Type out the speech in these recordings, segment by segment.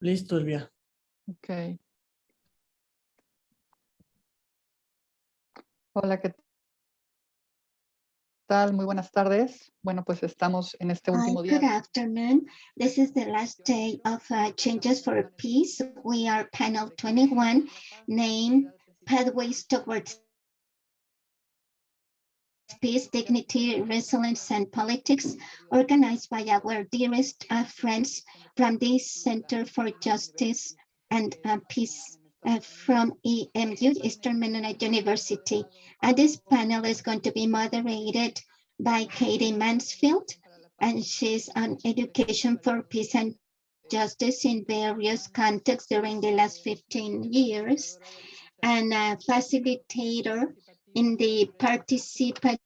Listo, Elvia. Ok. Hola, ¿qué tal? Muy buenas tardes. Bueno, pues estamos en este último día. Good afternoon. This is the last day of Changes for Peace. We are panel 21, named Pathways Towards Peace, Dignity, Resilience, and Politics, organized by our dearest friends from the Center for Justice and Peace from EMU, Eastern Mennonite University. And this panel is going to be moderated by Katie Mansfield, and she's on education for peace and justice in various contexts during the last 15 years, and a facilitator in the participatory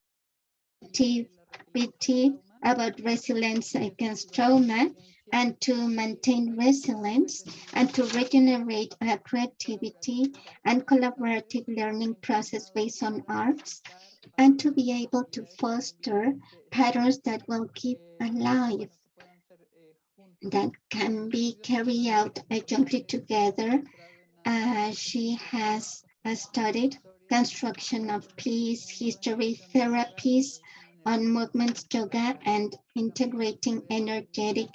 about resilience against trauma, and to maintain resilience and to regenerate creativity and collaborative learning process based on arts, and to be able to foster patterns that will keep alive, that can be carried out jointly together. She has studied construction of peace, history, therapies on movements, yoga, and integrating energetic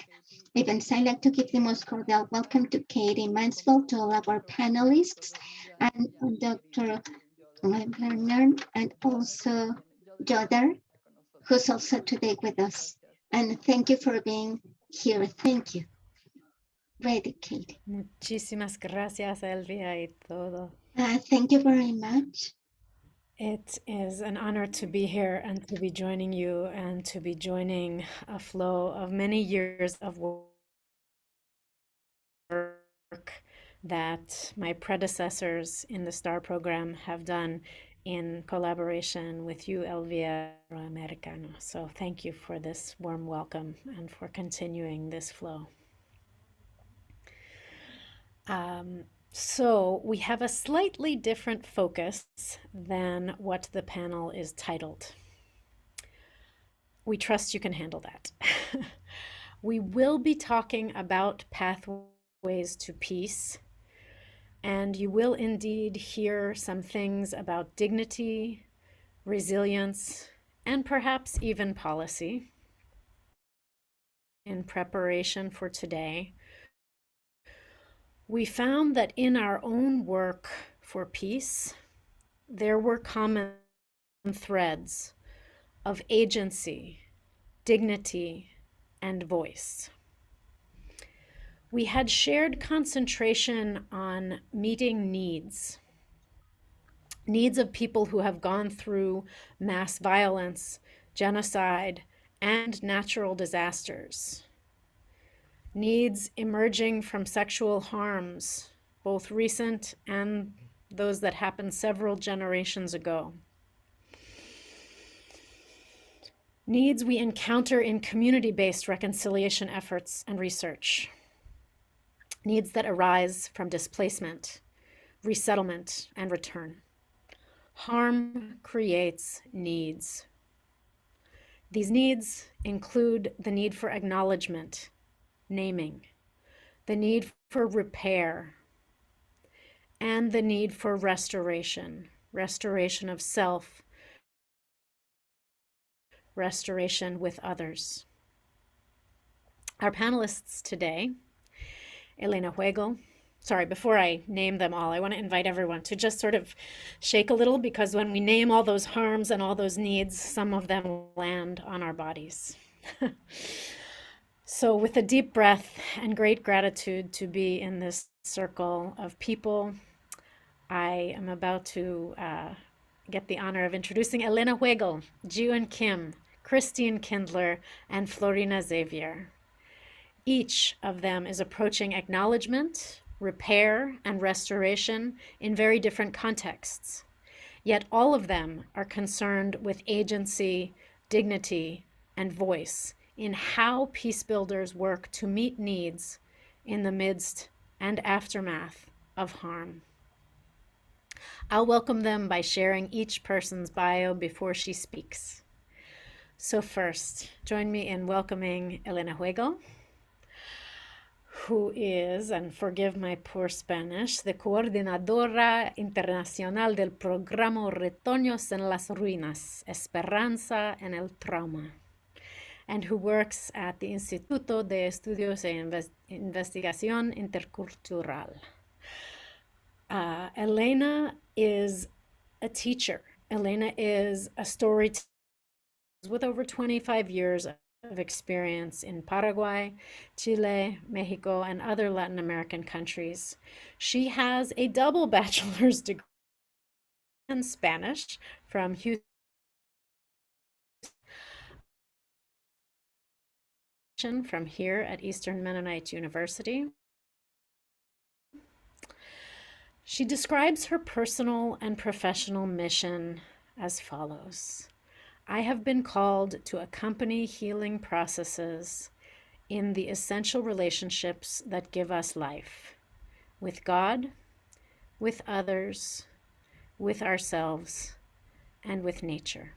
events. I'd like to give the most cordial welcome to Katie Mansfield, to all of our panelists, and Dr. Lerner, and also Jodar, who's also today with us. And thank you for being here. Thank you. Ready, Katie. Muchísimas gracias, Elvia, y todo. Thank you very much. It is an honor to be here and to be joining you and to be joining a flow of many years of work that my predecessors in the STAR program have done in collaboration with you, Elvia Americano. So thank you for this warm welcome and for continuing this flow. So we have a slightly different focus than what the panel is titled. We trust you can handle that. We will be talking about pathways to peace, and you will indeed hear some things about dignity, resilience, and perhaps even policy. In preparation for today, we found that in our own work for peace, there were common threads of agency, dignity, and voice. We had shared concentration on meeting needs of people who have gone through mass violence, genocide, and natural disasters. Needs emerging from sexual harms, both recent and those that happened several generations ago. Needs we encounter in community-based reconciliation efforts and research. Needs that arise from displacement, resettlement, and return. Harm creates needs. These needs include the need for acknowledgement, naming, the need for repair, and the need for restoration, restoration of self, restoration with others. Our panelists today, Elena Huegel. Sorry, before I name them all, I want to invite everyone to just sort of shake a little, because when we name all those harms and all those needs, some of them land on our bodies. So with a deep breath and great gratitude to be in this circle of people, I am about to get the honor of introducing Elena Huegel, Jiwon Kim, Christine Kindler, and Florina Xavier. Each of them is approaching acknowledgement, repair, and restoration in very different contexts. Yet all of them are concerned with agency, dignity, and voice in how peace builders work to meet needs in the midst and aftermath of harm. I'll welcome them by sharing each person's bio before she speaks. So first, join me in welcoming Elena Huegel, who is, and forgive my poor Spanish, the Coordinadora Internacional del Programa Retoños en las Ruinas, Esperanza en el Trauma, and who works at the Instituto de Estudios e Investigación Intercultural. Elena is a teacher. Elena is a storyteller with over 25 years of experience in Paraguay, Chile, Mexico, and other Latin American countries. She has a double bachelor's degree in Spanish from Houston, from here at Eastern Mennonite University. She describes her personal and professional mission as follows. I have been called to accompany healing processes in the essential relationships that give us life, with God, with others, with ourselves, and with nature.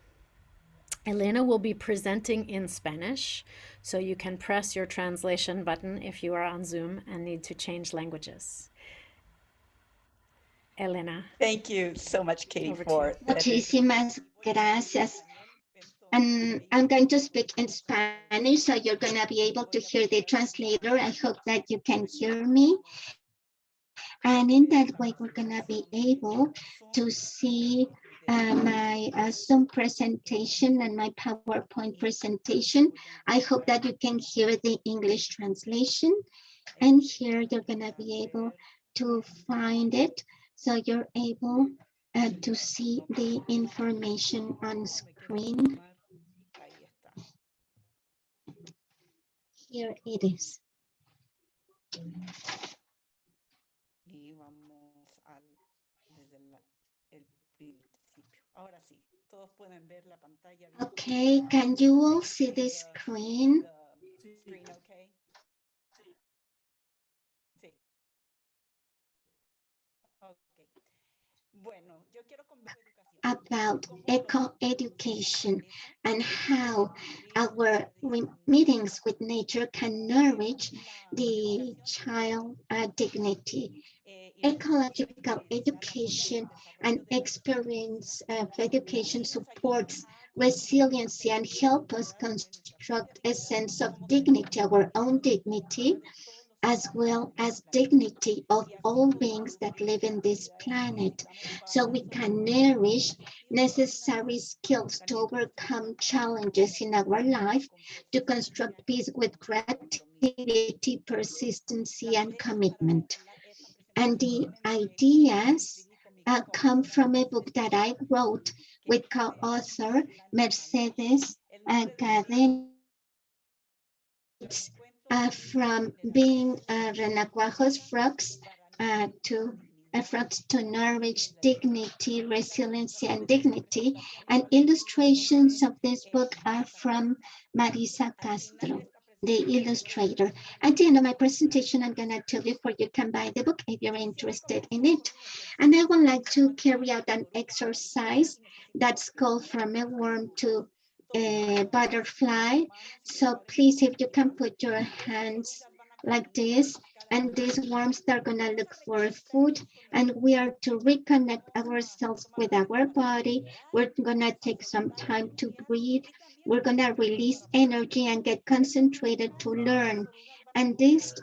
Elena will be presenting in Spanish, so you can press your translation button if you are on Zoom and need to change languages. Elena. Thank you so much, Katie, Over to for you. Muchísimas gracias. And I'm going to speak in Spanish, so you're going to be able to hear the translator. I hope that you can hear me. And in that way, we're going to be able to see my Zoom presentation and my PowerPoint presentation. I hope that you can hear the English translation. And here you're going to be able to find it. So you're able to see the information on screen. Here it is. Okay, can you all see the screen? About eco-education and how our meetings with nature can nourish the child dignity. Ecological education and experience of education supports resiliency and help us construct a sense of dignity, our own dignity, as well as dignity of all beings that live in this planet, so we can nourish necessary skills to overcome challenges in our life, to construct peace with creativity, persistency, and commitment. And the ideas come from a book that I wrote with co-author Mercedes Cadena. From being Renacuajos frogs to nourish dignity, resiliency, and dignity. And illustrations of this book are from Marisa Castro, the illustrator. At the end of my presentation, I'm going to tell you where you can buy the book if you're interested in it. And I would like to carry out an exercise that's called From a Worm to a Butterfly. So please, if you can put your hands like this, and these worms, they're gonna look for food, and we are to reconnect ourselves with our body. We're gonna take some time to breathe. We're gonna release energy and get concentrated to learn. And these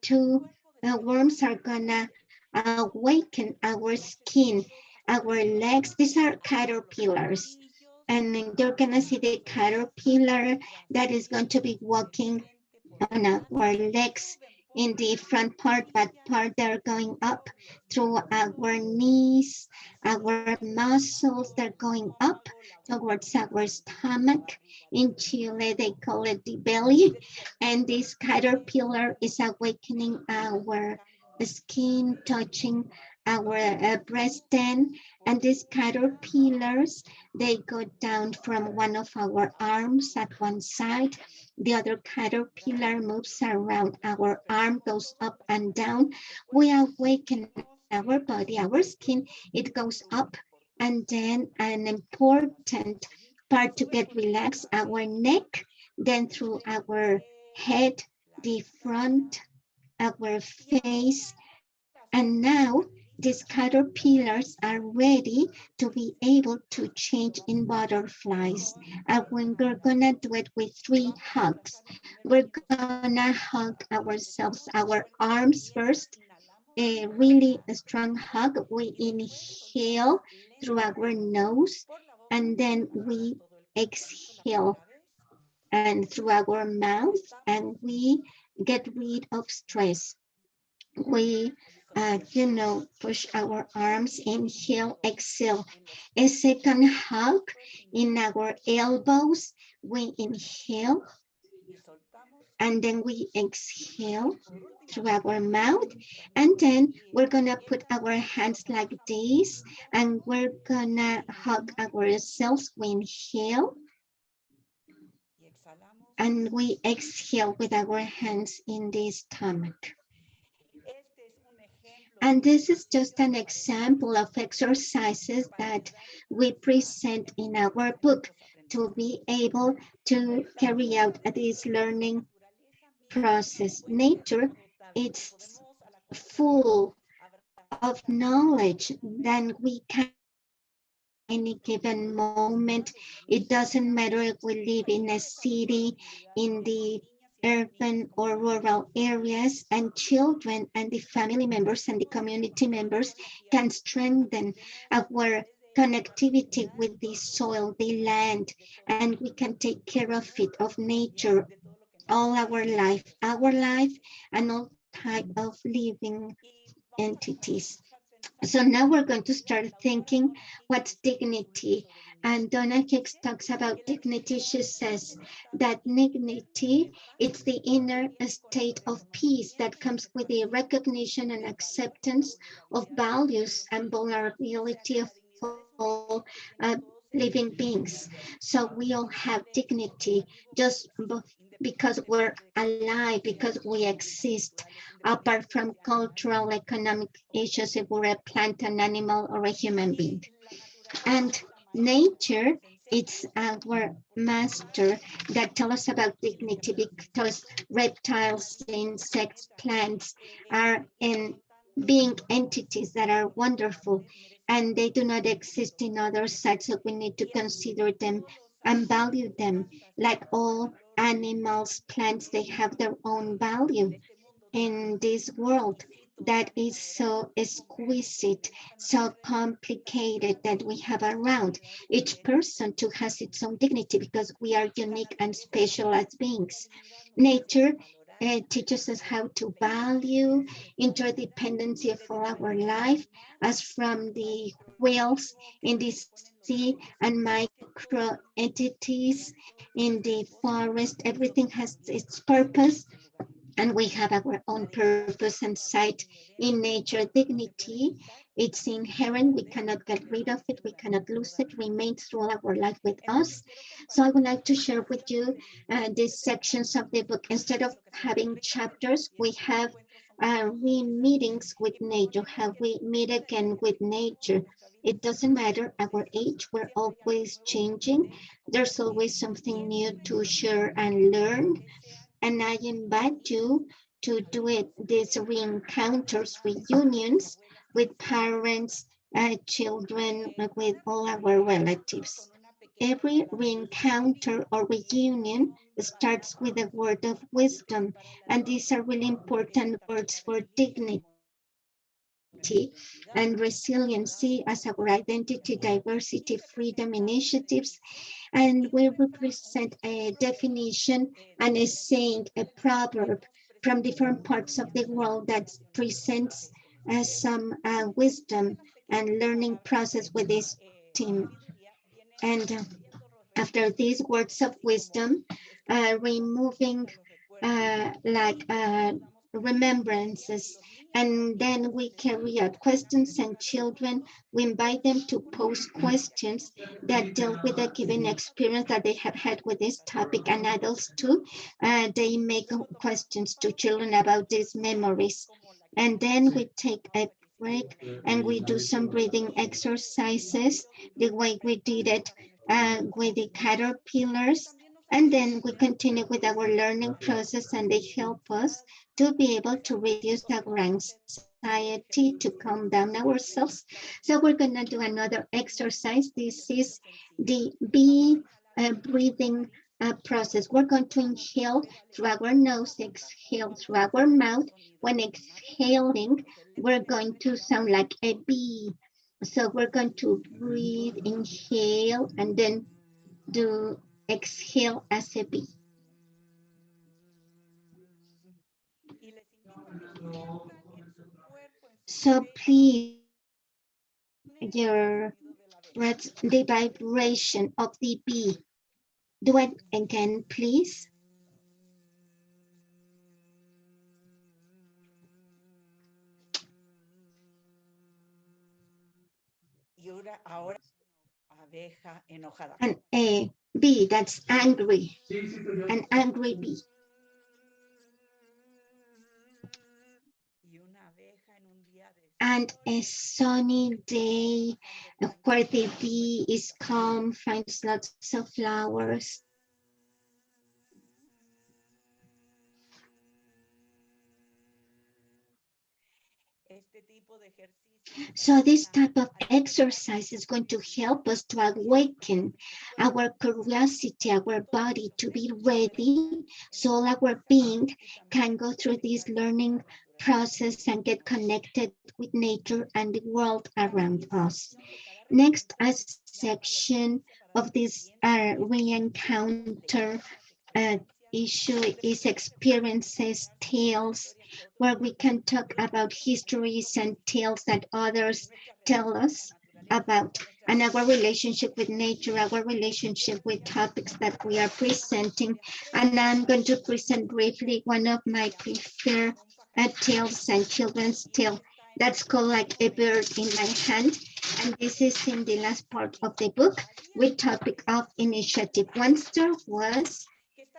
two worms are gonna awaken our skin, our legs. These are caterpillars. And you're gonna see the caterpillar that is going to be walking on our legs in the front part, but part they're going up through our knees, our muscles, they're going up towards our stomach. In Chile, they call it the belly. And this caterpillar is awakening our skin, touching our breast then. And these caterpillars, they go down from one of our arms at one side. The other caterpillar moves around our arm, goes up and down. We awaken our body, our skin, it goes up. And then an important part to get relaxed, our neck, then through our head, the front our face. And now these caterpillars are ready to be able to change in butterflies. And we're gonna do it with 3 hugs. We're gonna hug ourselves, our arms first, a really strong hug. We inhale through our nose, and then we exhale and through our mouth, and we get rid of stress. We, push our arms, inhale, exhale. A second hug in our elbows. We inhale, and then we exhale through our mouth. And then we're gonna put our hands like this, and we're gonna hug ourselves. We inhale, and we exhale with our hands in the stomach. And this is just an example of exercises that we present in our book to be able to carry out this learning process. Nature, it's full of knowledge that we can any given moment. It doesn't matter if we live in a city, in the urban or rural areas, and children and the family members and the community members can strengthen our connectivity with the soil, the land, and we can take care of it, of nature, all our life, and all type of living entities. So now we're going to start thinking what's dignity. And Donna Hicks talks about dignity. She says that dignity, it's the inner state of peace that comes with the recognition and acceptance of values and vulnerability of all living beings. So we all have dignity just because we're alive, because we exist, apart from cultural, economic issues, if we're a plant, an animal, or a human being. And nature, it's our master that tell us about dignity, because reptiles, insects, plants are in being entities that are wonderful, and they do not exist in other sites, so we need to consider them and value them. Like all animals, plants, they have their own value in this world that is so exquisite, so complicated that we have around. Each person too has its own dignity because we are unique and special as beings. Nature teaches us how to value interdependency of our life, as from the whales in the sea and micro entities in the forest. Everything has its purpose, and we have our own purpose and site in nature. Dignity, it's inherent. We cannot get rid of it. We cannot lose it. Remains through our life with us. So I would like to share with you these sections of the book. Instead of having chapters, we have meetings with nature, how we meet again with nature. It doesn't matter our age, we're always changing. There's always something new to share and learn. And I invite you to do it, these re-encounters, reunions with parents, children, with all our relatives. Every re-encounter or reunion starts with a word of wisdom, and these are really important words for dignity and resiliency as our identity, diversity, freedom initiatives. And we represent a definition and a saying, a proverb from different parts of the world that presents some wisdom and learning process with this team. And after these words of wisdom, removing remembrances, and then we carry out questions, and children, we invite them to pose questions that deal with a given experience that they have had with this topic, and adults too. They make questions to children about these memories. And then we take a break and we do some breathing exercises the way we did it with the caterpillars. And then we continue with our learning process, and they help us to be able to reduce our anxiety, to calm down ourselves. So we're gonna do another exercise. This is the B breathing process. We're going to inhale through our nose, exhale through our mouth. When exhaling, we're going to sound like a B. So we're going to breathe, inhale, and then do exhale as a B. So please, your breath, the vibration of the B. Do it again, please. And a B, that's angry, an angry bee. And a sunny day where the bee is calm, finds lots of flowers. So this type of exercise is going to help us to awaken our curiosity, our body to be ready, so our being can go through this learning process and get connected with nature and the world around us. Next, a section of this re-encounter issue is experiences, tales, where we can talk about histories and tales that others tell us about, and our relationship with nature, our relationship with topics that we are presenting. And I'm going to present briefly one of my preferred tales and children's tale that's called Like a Bird in My Hand. And this is in the last part of the book with topic of initiative. Once there was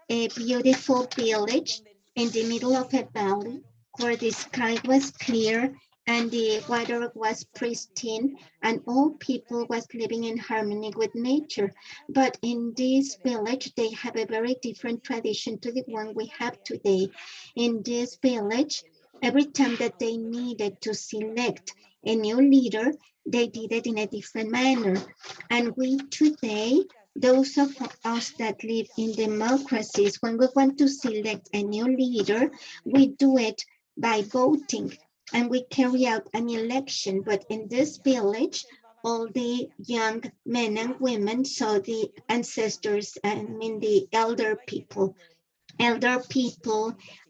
a beautiful village in the middle of a valley where the sky was clear and the water was pristine, and all people was living in harmony with nature. But in this village, they have a very different tradition to the one we have today. In this village, every time that they needed to select a new leader, they did it in a different manner. And we today, those of us that live in democracies, when we want to select a new leader, we do it by voting, and we carry out an election. But in this village, all the young men and women, so the ancestors, I mean the elder people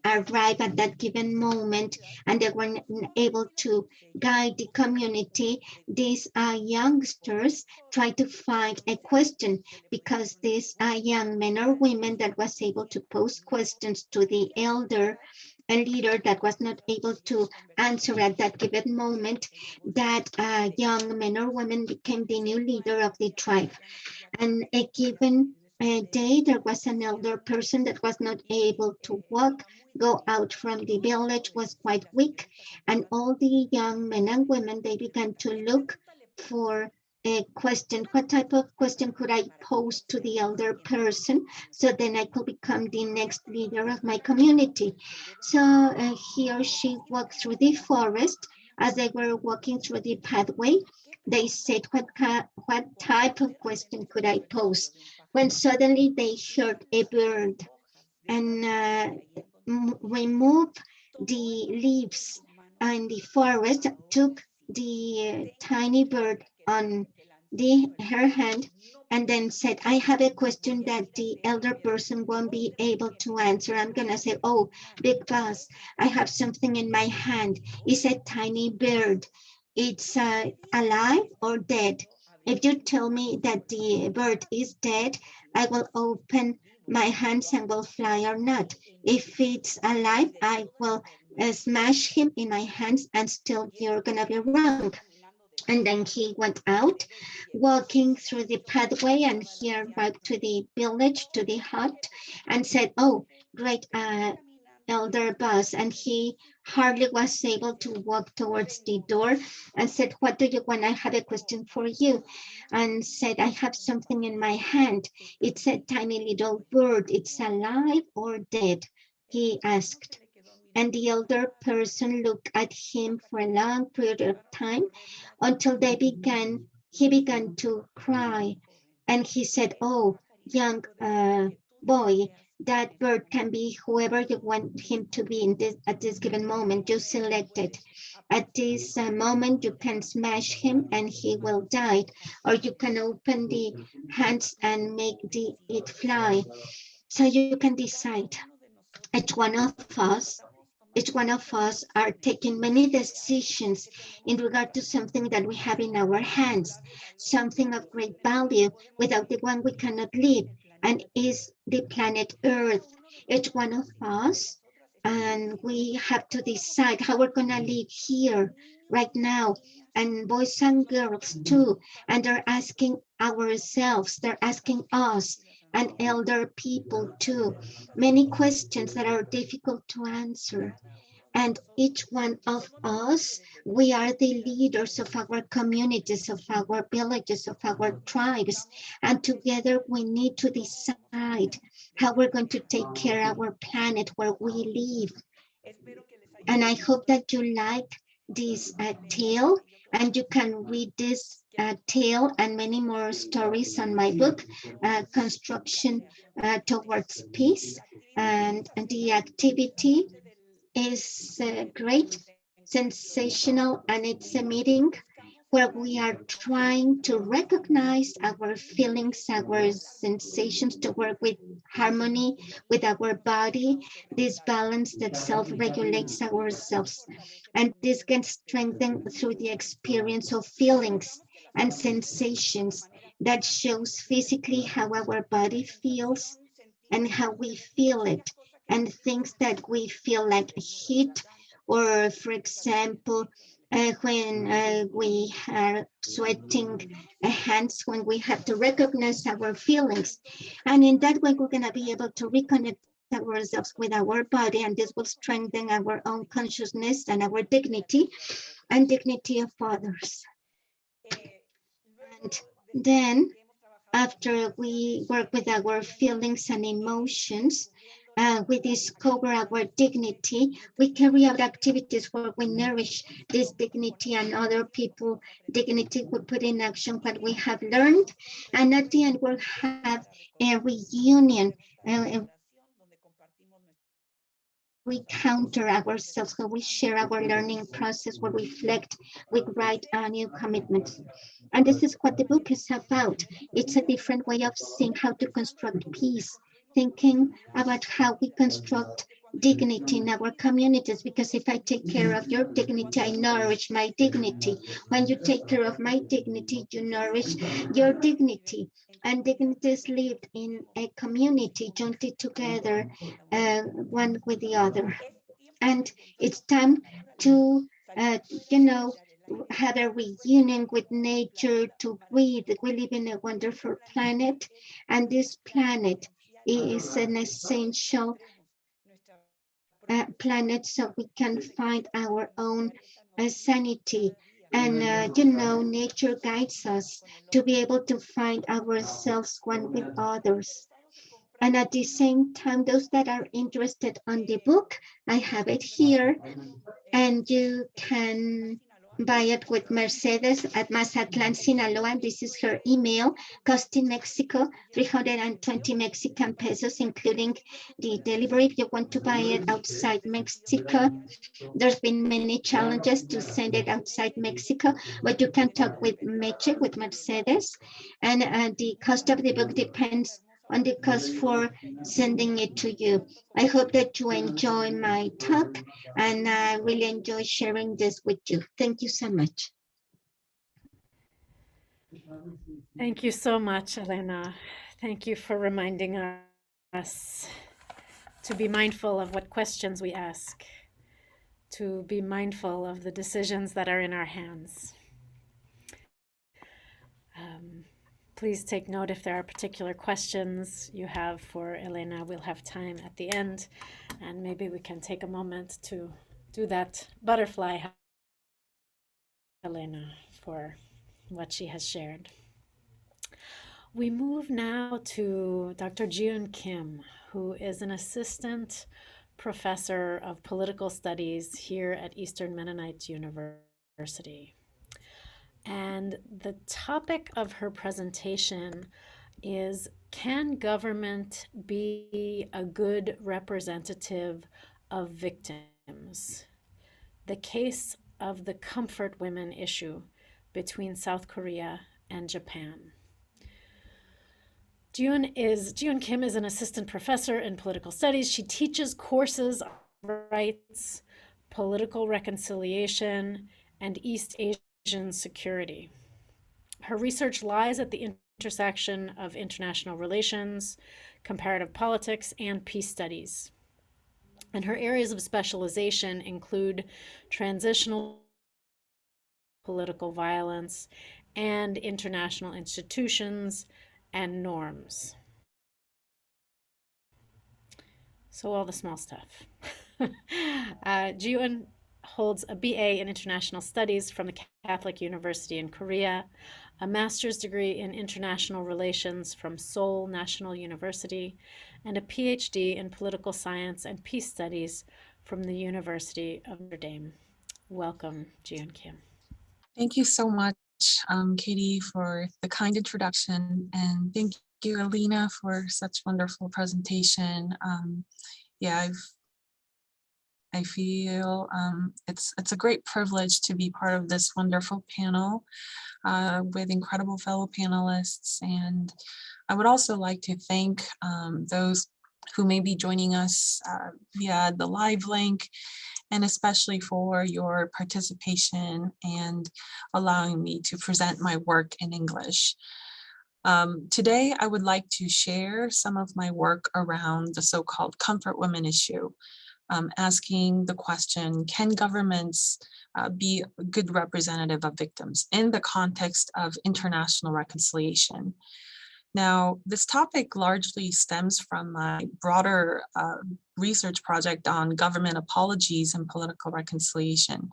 arrive at that given moment, and they were able to guide the community. These youngsters try to find a question, because these young men or women that was able to pose questions to the elder a leader that was not able to answer at that given moment, that young men or women became the new leader of the tribe. And a given day, there was an elder person that was not able to walk, go out from the village, was quite weak. And all the young men and women, they began to look for a question. What type of question could I pose to the elder person, so then I could become the next leader of my community? So he or she walked through the forest. As they were walking through the pathway, they said, what type of question could I pose? When suddenly they heard a bird, and removed the leaves in the forest, took the tiny bird on her hand, and then said, I have a question that the elder person won't be able to answer. I'm gonna say, oh, big boss, I have something in my hand. It's a tiny bird. It's alive or dead? If you tell me that the bird is dead, I will open my hands and will fly or not. If it's alive, I will smash him in my hands, and still you're gonna be wrong. And then he went out, walking through the pathway, and he arrived to the village, to the hut, and said, oh, great, elder boss, and he hardly was able to walk towards the door and said, "What do you want? I have a question for you." And said, "I have something in my hand. It's a tiny little bird. It's alive or dead?" he asked. And the elder person looked at him for a long period of time until he began to cry. And he said, "Oh, young boy, that bird can be whoever you want him to be at this given moment. You select it. At this moment, you can smash him and he will die, or you can open the hands and make it fly. So you can decide." Each one of us each one of us are taking many decisions in regard to something that we have in our hands, something of great value, without the one we cannot live, and is the planet Earth. Each one of us, and we have to decide how we're going to live here right now, and boys and girls too, and they're asking ourselves, they're asking us, and elder people too, many questions that are difficult to answer. And each one of us, we are the leaders of our communities, of our villages, of our tribes. And together we need to decide how we're going to take care of our planet where we live. And I hope that you like this tale, and you can read this tale and many more stories on my book, Construction Towards Peace. And the activity is great, sensational, and it's a meeting where we are trying to recognize our feelings, our sensations, to work with harmony with our body, this balance that self-regulates ourselves. And this gets strengthened through the experience of feelings and sensations that shows physically how our body feels and how we feel it, and things that we feel like heat, or for example, when we are sweating hands, when we have to recognize our feelings. And in that way, we're going to be able to reconnect ourselves with our body, and this will strengthen our own consciousness and our dignity and dignity of others. And then after we work with our feelings and emotions, we discover our dignity, we carry out activities where we nourish this dignity and other people dignity. We put in action what we have learned, and at the end we'll have a reunion, we counter ourselves, where we share our learning process, where we reflect, we write new commitments. And this is what the book is about. It's a different way of seeing how to construct peace, thinking about how we construct dignity in our communities, because if I take care of your dignity, I nourish my dignity. When you take care of my dignity, you nourish your dignity. And dignity is lived in a community, jointly together, one with the other. And it's time to, you know, have a reunion with nature, to breathe. We live in a wonderful planet, and this planet is an essential planet, so we can find our own sanity. And nature guides us to be able to find ourselves one with others. And at the same time, those that are interested on the book, I have it here, and you can buy it with Mercedes at Mazatlan, Sinaloa. This is her email. Cost in Mexico, 320 Mexican pesos, including the delivery. If you want to buy it outside Mexico, there's been many challenges to send it outside Mexico, but you can talk with Meche, with Mercedes, and the cost of the book depends on the cost for sending it to you. I hope that you enjoy my talk, and I really enjoy sharing this with you. Thank you so much. Thank you so much, Elena. Thank you for reminding us to be mindful of what questions we ask, to be mindful of the decisions that are in our hands. Please take note if there are particular questions you have for Elena. We'll have time at the end, and maybe we can take a moment to do that butterfly, Elena, for what she has shared. We move now to Dr. Jiun Kim, who is an assistant professor of political studies here at Eastern Mennonite University. And the topic of her presentation is, can government be a good representative of victims? The case of the comfort women issue between South Korea and Japan. Jiun Kim is an assistant professor in political studies. She teaches courses on rights, political reconciliation, and East Asian security. Her research lies at the intersection of international relations, comparative politics, and peace studies. And her areas of specialization include transitional political violence and international institutions and norms. So all the small stuff. Jiun holds a BA in International Studies from the Catholic University in Korea, a master's degree in International Relations from Seoul National University, and a PhD in Political Science and Peace Studies from the University of Notre Dame. Welcome, Jiun Kim. Thank you so much, Katie, for the kind introduction, and thank you, Elena, for such wonderful presentation. I feel it's a great privilege to be part of this wonderful panel with incredible fellow panelists, and I would also like to thank those who may be joining us via the live link, and especially for your participation and allowing me to present my work in English. Today, I would like to share some of my work around the so-called comfort women issue, asking the question, can governments be a good representative of victims in the context of international reconciliation? Now, this topic largely stems from my broader research project on government apologies and political reconciliation.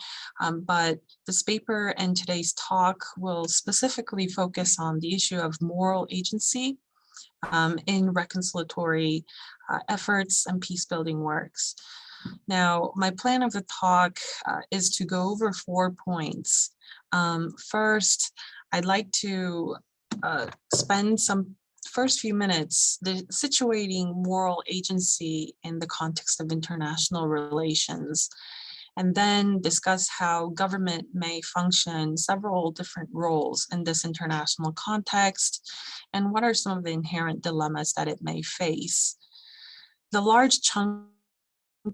But this paper and today's talk will specifically focus on the issue of moral agency in reconciliatory efforts and peace-building works. Now, my plan of the talk is to go over 4 points. First, I'd like to spend some first few minutes situating moral agency in the context of international relations, and then discuss how government may function several different roles in this international context, and what are some of the inherent dilemmas that it may face. The large chunk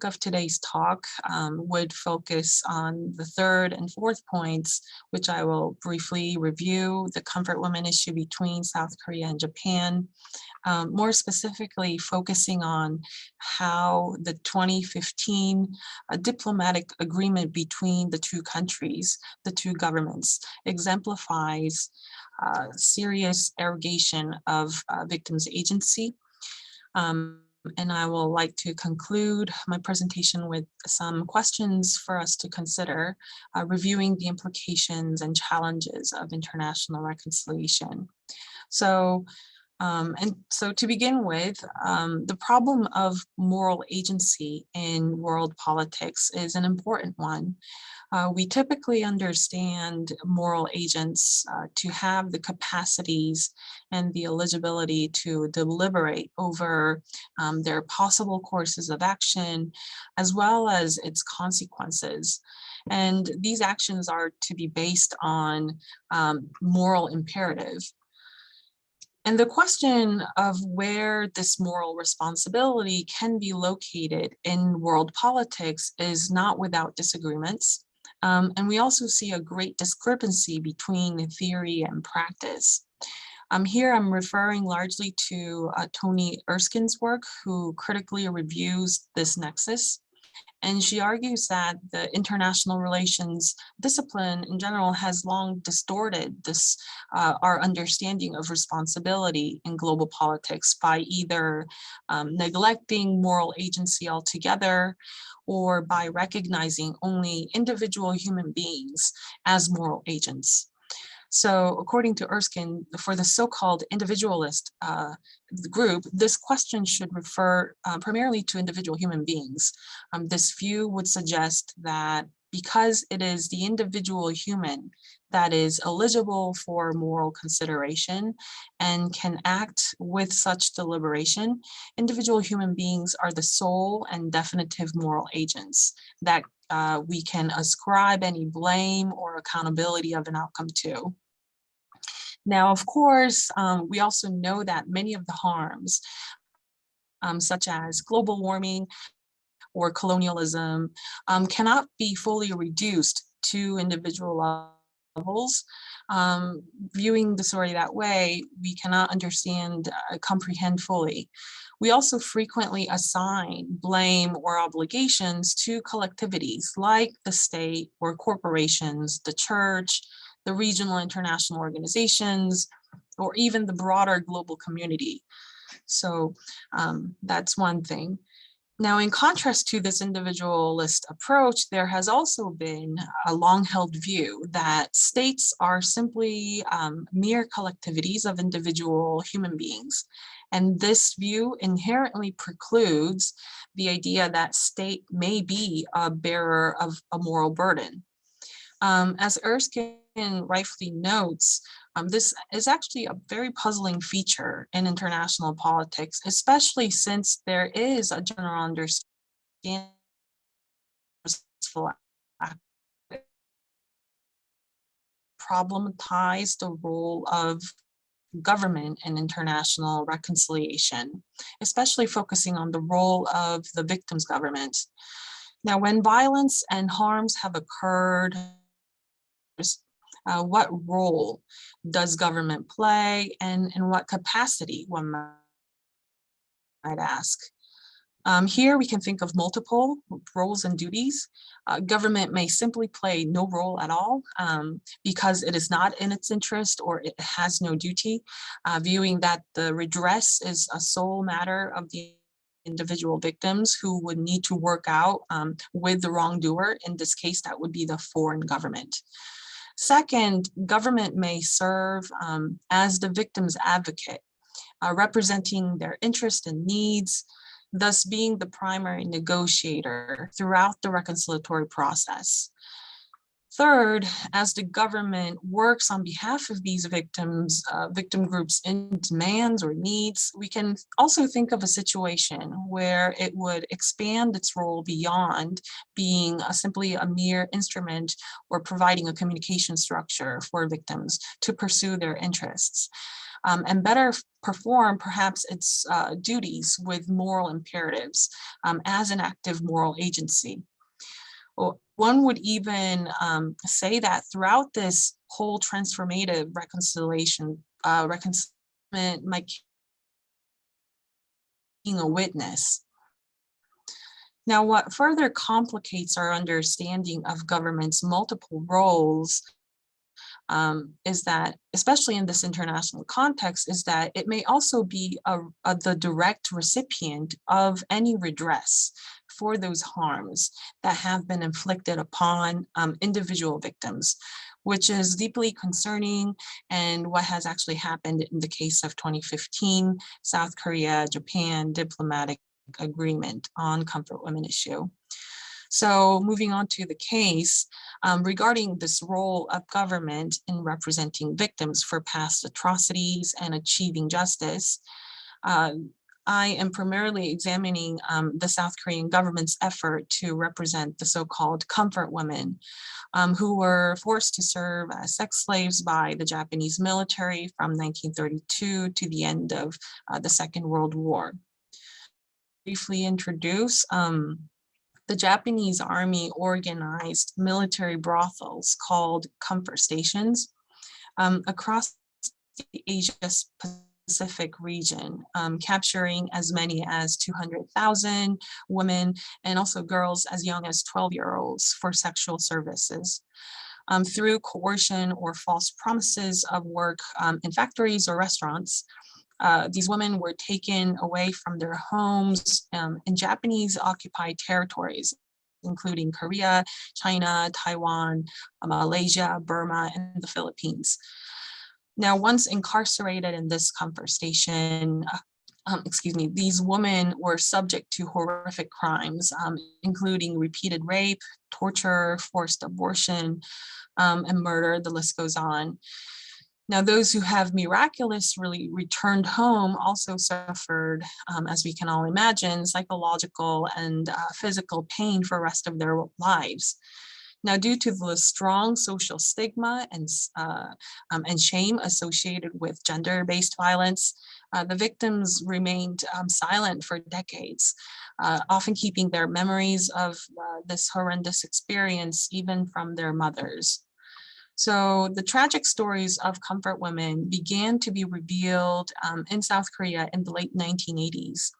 of today's talk would focus on the third and fourth points, which I will briefly review: the comfort women issue between South Korea and Japan, more specifically focusing on how the 2015 diplomatic agreement between the two countries, the two governments, exemplifies serious arrogation of victims' agency. And I will like to conclude my presentation with some questions for us to consider, reviewing the implications and challenges of international reconciliation. So to begin with, the problem of moral agency in world politics is an important one. We typically understand moral agents to have the capacities and the eligibility to deliberate over their possible courses of action, as well as its consequences. And these actions are to be based on moral imperative. And the question of where this moral responsibility can be located in world politics is not without disagreements. And we also see a great discrepancy between theory and practice. Here I'm referring largely to Tony Erskine's work, who critically reviews this nexus. And she argues that the international relations discipline in general has long distorted this, our understanding of responsibility in global politics by either neglecting moral agency altogether, or by recognizing only individual human beings as moral agents. So according to Erskine, for the so-called individualist group, this question should refer primarily to individual human beings. This view would suggest that because it is the individual human that is eligible for moral consideration and can act with such deliberation, individual human beings are the sole and definitive moral agents that we can ascribe any blame or accountability of an outcome to. Now, of course, we also know that many of the harms, such as global warming or colonialism, cannot be fully reduced to individual levels. Viewing the story that way, we cannot understand, comprehend fully. We also frequently assign blame or obligations to collectivities like the state or corporations, the church, the regional international organizations, or even the broader global community. So that's one thing. Now, in contrast to this individualist approach, there has also been a long-held view that states are simply mere collectivities of individual human beings. And this view inherently precludes the idea that state may be a bearer of a moral burden. As Erskine rightfully notes, this is actually a very puzzling feature in international politics, especially since there is a general understanding problematize the role of government in international reconciliation, especially focusing on the role of the victim's government. Now, when violence and harms have occurred, what role does government play, and in what capacity, one might ask? Here we can think of multiple roles and duties. Government may simply play no role at all because it is not in its interest or it has no duty, viewing that the redress is a sole matter of the individual victims who would need to work out with the wrongdoer. In this case, that would be the foreign government. Second, government may serve as the victim's advocate, representing their interests and needs, thus being the primary negotiator throughout the reconciliatory process. Third, as the government works on behalf of these victims, victim groups in demands or needs, we can also think of a situation where it would expand its role beyond being simply a mere instrument or providing a communication structure for victims to pursue their interests, and better perform perhaps its duties with moral imperatives as an active moral agency. Well, one would even say that throughout this whole transformative reconciliation, reconciliation might be a witness. Now, what further complicates our understanding of government's multiple roles is that, especially in this international context, is that it may also be the direct recipient of any redress for those harms that have been inflicted upon individual victims, which is deeply concerning, and what has actually happened in the case of 2015 South Korea-Japan diplomatic agreement on comfort women issue. So moving on to the case, regarding this role of government in representing victims for past atrocities and achieving justice, I am primarily examining the South Korean government's effort to represent the so-called comfort women who were forced to serve as sex slaves by the Japanese military from 1932 to the end of the Second World War. Briefly introduce, the Japanese army organized military brothels called comfort stations across the Asia Pacific region, capturing as many as 200,000 women and also girls as young as 12-year-olds for sexual services. Through coercion or false promises of work in factories or restaurants, these women were taken away from their homes in Japanese-occupied territories, including Korea, China, Taiwan, Malaysia, Burma, and the Philippines. Now, once incarcerated in this comfort station, these women were subject to horrific crimes, including repeated rape, torture, forced abortion, and murder. The list goes on. Now, those who have miraculously returned home also suffered, as we can all imagine, psychological and physical pain for the rest of their lives. Now, due to the strong social stigma and shame associated with gender-based violence, the victims remained silent for decades, often keeping their memories of this horrendous experience even from their mothers. So the tragic stories of comfort women began to be revealed in South Korea in the late 1980s.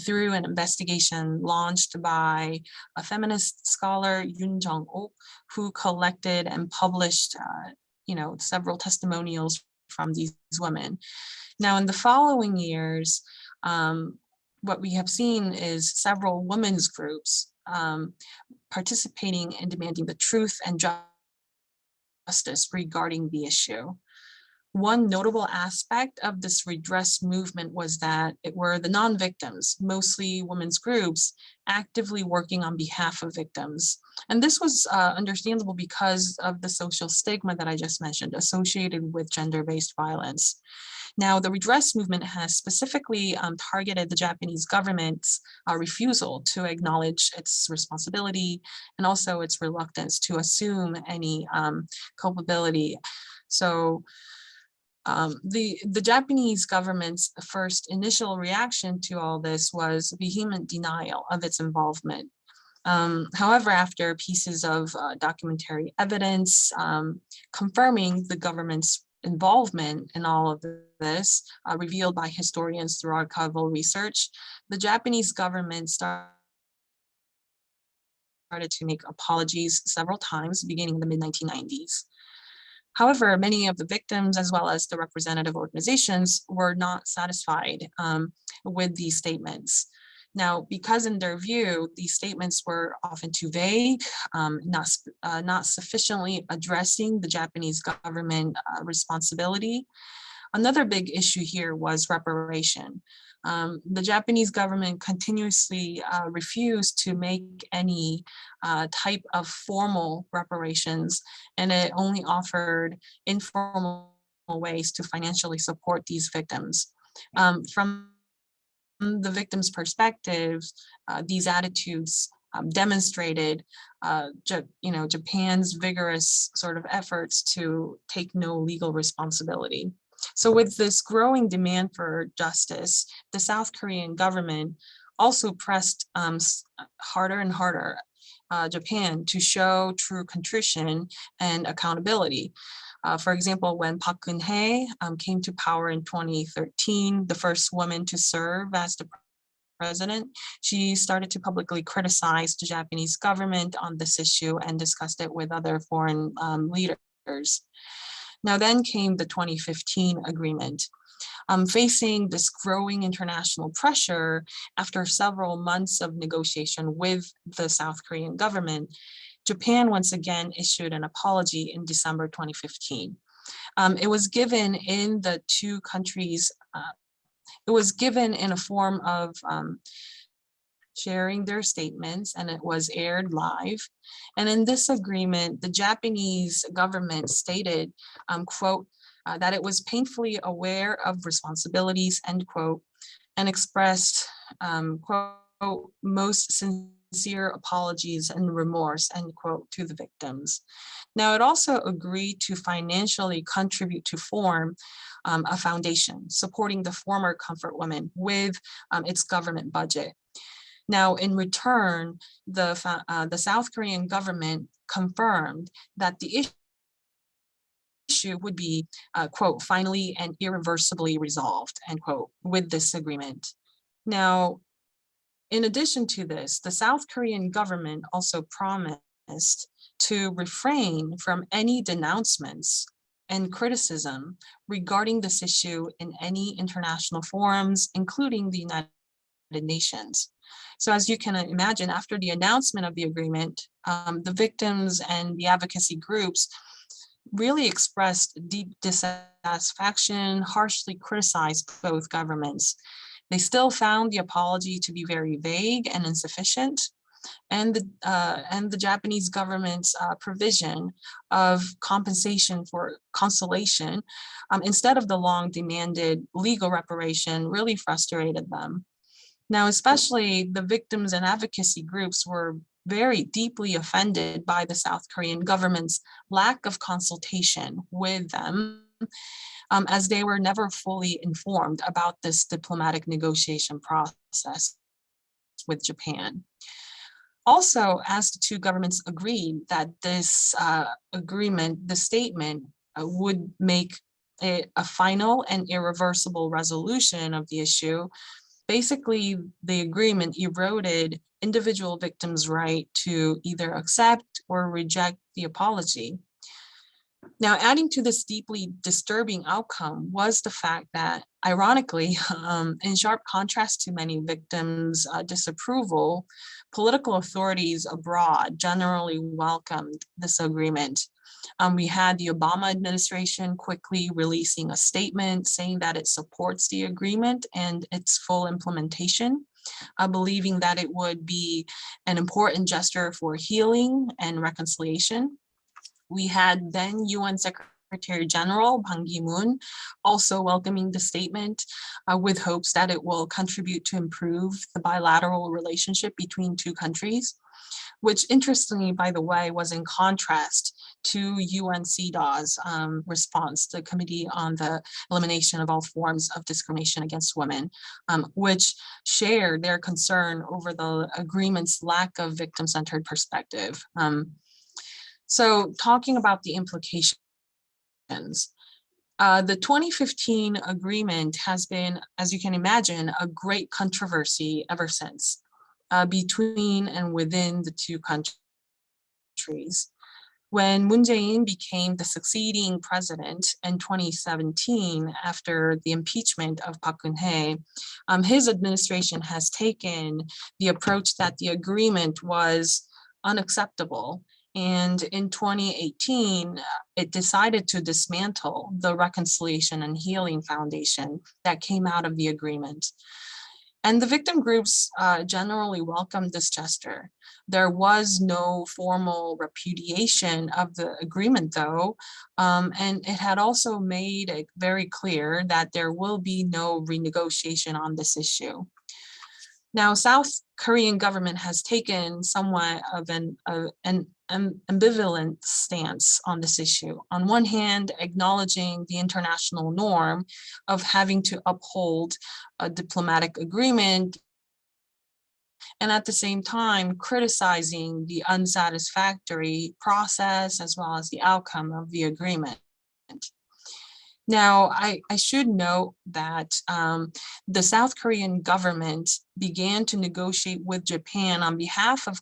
Through an investigation launched by a feminist scholar, Yoon Jung-ok, who collected and published, several testimonials from these women. Now, in the following years, what we have seen is several women's groups participating in demanding the truth and justice regarding the issue. One notable aspect of this redress movement was that it were the non-victims, mostly women's groups, actively working on behalf of victims. And this was understandable because of the social stigma that I just mentioned associated with gender-based violence. Now, the redress movement has specifically targeted the Japanese government's refusal to acknowledge its responsibility and also its reluctance to assume any culpability. So, the Japanese government's first initial reaction to all this was vehement denial of its involvement. However, after pieces of documentary evidence confirming the government's involvement in all of this, revealed by historians through archival research, the Japanese government started to make apologies several times beginning in the mid-1990s. However, many of the victims, as well as the representative organizations, were not satisfied with these statements. Now, because in their view, these statements were often too vague, not sufficiently addressing the Japanese government responsibility. Another big issue here was reparation. The Japanese government continuously refused to make any type of formal reparations, and it only offered informal ways to financially support these victims. From the victims' perspective, these attitudes demonstrated Japan's vigorous sort of efforts to take no legal responsibility. So with this growing demand for justice, the South Korean government also pressed harder and harder Japan to show true contrition and accountability. For example, when Park Geun-hye came to power in 2013, the first woman to serve as the president, she started to publicly criticize the Japanese government on this issue and discussed it with other foreign leaders. Now then came the 2015 agreement. Facing this growing international pressure after several months of negotiation with the South Korean government, Japan once again issued an apology in December 2015. It was given in the two countries, it was given in a form of sharing their statements, and it was aired live. And in this agreement, the Japanese government stated, quote, that it was painfully aware of responsibilities, end quote, and expressed, quote, most sincere apologies and remorse, end quote, to the victims. Now, it also agreed to financially contribute to form a foundation supporting the former comfort women with its government budget. Now, in return, the South Korean government confirmed that the issue would be, quote, finally and irreversibly resolved, end quote, with this agreement. Now, in addition to this, the South Korean government also promised to refrain from any denouncements and criticism regarding this issue in any international forums, including the United Nations. So as you can imagine, after the announcement of the agreement, the victims and the advocacy groups really expressed deep dissatisfaction, harshly criticized both governments. They still found the apology to be very vague and insufficient, and the Japanese government's provision of compensation for consolation instead of the long demanded legal reparation really frustrated them. Now, especially the victims and advocacy groups were very deeply offended by the South Korean government's lack of consultation with them, as they were never fully informed about this diplomatic negotiation process with Japan. Also, as the two governments agreed that this agreement, the statement, would make a final and irreversible resolution of the issue, basically the agreement eroded individual victims' right to either accept or reject the apology. Now, adding to this deeply disturbing outcome was the fact that, ironically, in sharp contrast to many victims' disapproval, political authorities abroad generally welcomed this agreement. We had the Obama administration quickly releasing a statement saying that it supports the agreement and its full implementation, believing that it would be an important gesture for healing and reconciliation. We had then UN Secretary General Ban Ki-moon also welcoming the statement with hopes that it will contribute to improve the bilateral relationship between two countries, which interestingly, by the way, was in contrast to UNCDA's response, the Committee on the Elimination of All Forms of Discrimination Against Women, which shared their concern over the agreement's lack of victim-centered perspective. So talking about the implications, the 2015 agreement has been, as you can imagine, a great controversy ever since between and within the two countries. When Moon Jae-in became the succeeding president in 2017 after the impeachment of Park Geun-hye, his administration has taken the approach that the agreement was unacceptable. And in 2018, it decided to dismantle the Reconciliation and Healing Foundation that came out of the agreement. And the victim groups generally welcomed this gesture. There was no formal repudiation of the agreement, though, and it had also made it very clear that there will be no renegotiation on this issue. Now, South Korean government has taken somewhat of an ambivalent stance on this issue. On one hand, acknowledging the international norm of having to uphold a diplomatic agreement, and at the same time criticizing the unsatisfactory process as well as the outcome of the agreement. Now, I should note that the South Korean government began to negotiate with Japan on behalf of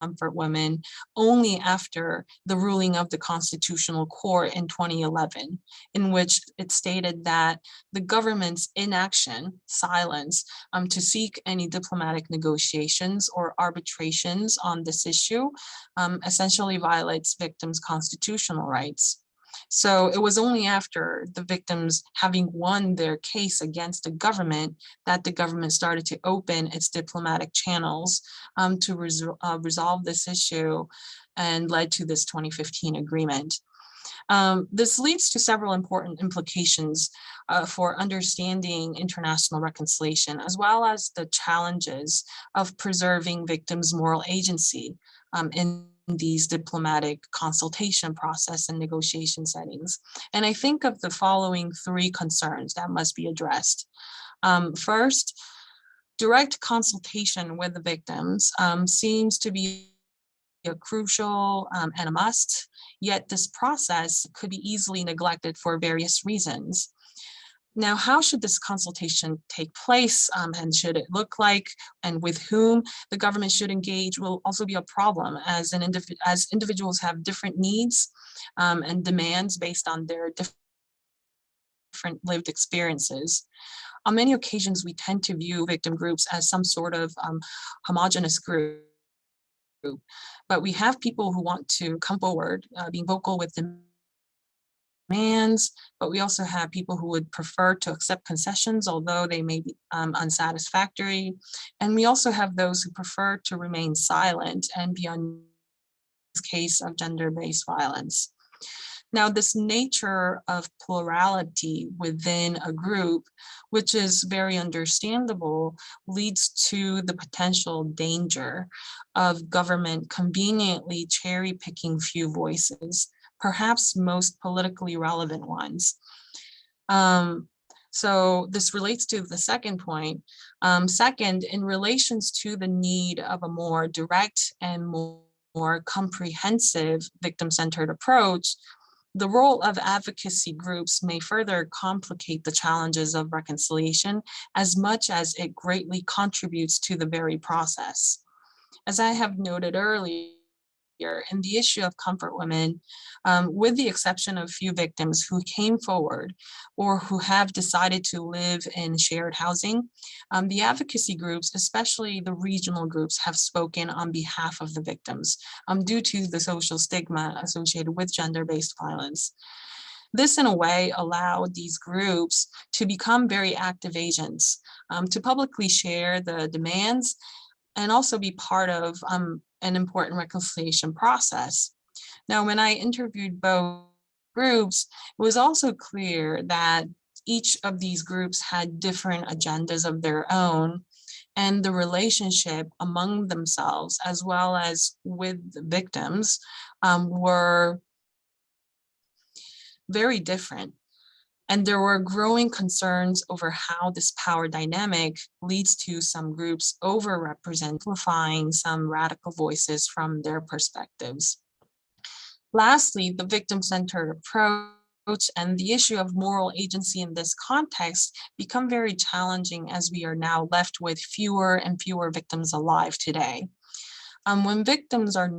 comfort women only after the ruling of the Constitutional Court in 2011, in which it stated that the government's inaction, silence, to seek any diplomatic negotiations or arbitrations on this issue essentially violates victims' constitutional rights. So it was only after the victims having won their case against the government that the government started to open its diplomatic channels to resolve this issue and led to this 2015 agreement. This leads to several important implications for understanding international reconciliation, as well as the challenges of preserving victims' moral agency in these diplomatic consultation process and negotiation settings. And I think of the following three concerns that must be addressed. First, direct consultation with the victims seems to be a crucial and a must, yet this process could be easily neglected for various reasons. Now, how should this consultation take place, and should it look like, and with whom the government should engage will also be a problem, as individuals have different needs and demands based on their different lived experiences. On many occasions, we tend to view victim groups as some sort of homogenous group, but we have people who want to come forward, being vocal with demands, but we also have people who would prefer to accept concessions, although they may be unsatisfactory. And we also have those who prefer to remain silent and be on this case of gender-based violence. Now, this nature of plurality within a group, which is very understandable, leads to the potential danger of government conveniently cherry-picking few voices, perhaps most politically relevant ones. So this relates to the second point. Second, in relations to the need of a more direct and more comprehensive victim-centered approach, the role of advocacy groups may further complicate the challenges of reconciliation as much as it greatly contributes to the very process. As I have noted earlier, in the issue of comfort women, with the exception of few victims who came forward or who have decided to live in shared housing, the advocacy groups, especially the regional groups, have spoken on behalf of the victims due to the social stigma associated with gender-based violence. This, in a way, allowed these groups to become very active agents, to publicly share the demands and also be part of an important reconciliation process. Now, when I interviewed both groups, it was also clear that each of these groups had different agendas of their own, and the relationship among themselves, as well as with the victims, were very different. And there were growing concerns over how this power dynamic leads to some groups amplifying some radical voices from their perspectives. Lastly, the victim-centered approach and the issue of moral agency in this context become very challenging as we are now left with fewer and fewer victims alive today. When victims are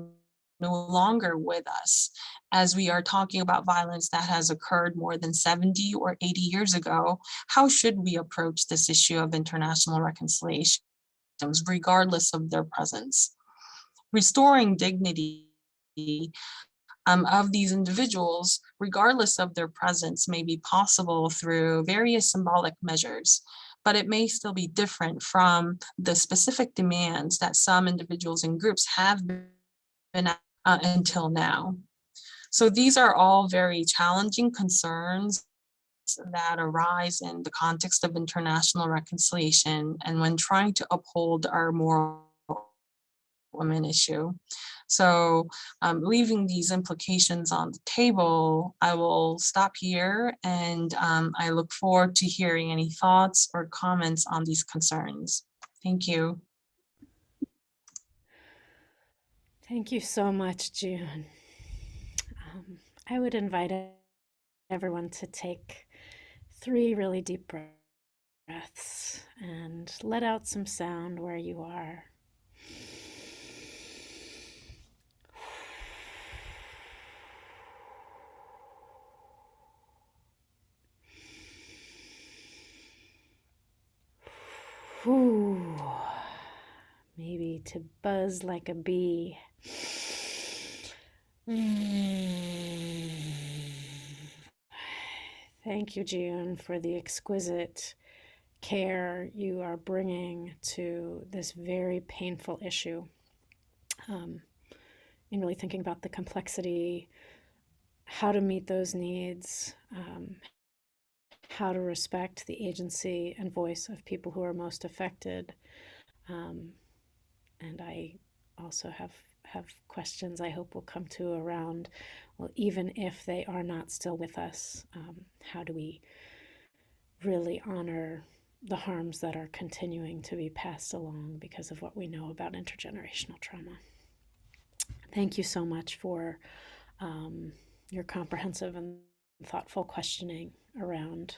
no longer with us, as we are talking about violence that has occurred more than 70 or 80 years ago, how should we approach this issue of international reconciliation, regardless of their presence? Restoring dignity of these individuals, regardless of their presence, may be possible through various symbolic measures, but it may still be different from the specific demands that some individuals and groups have been until now. So these are all very challenging concerns that arise in the context of international reconciliation and when trying to uphold our moral women issue. So leaving these implications on the table, I will stop here, and I look forward to hearing any thoughts or comments on these concerns. Thank you. Thank you so much, June. I would invite everyone to take 3 really deep breaths and let out some sound where you are. Whew. Maybe to buzz like a bee. Thank you, June, for the exquisite care you are bringing to this very painful issue. In really thinking about the complexity, how to meet those needs, how to respect the agency and voice of people who are most affected. And I also have questions I hope will come to around, well, even if they are not still with us, how do we really honor the harms that are continuing to be passed along because of what we know about intergenerational trauma? Thank you so much for your comprehensive and thoughtful questioning around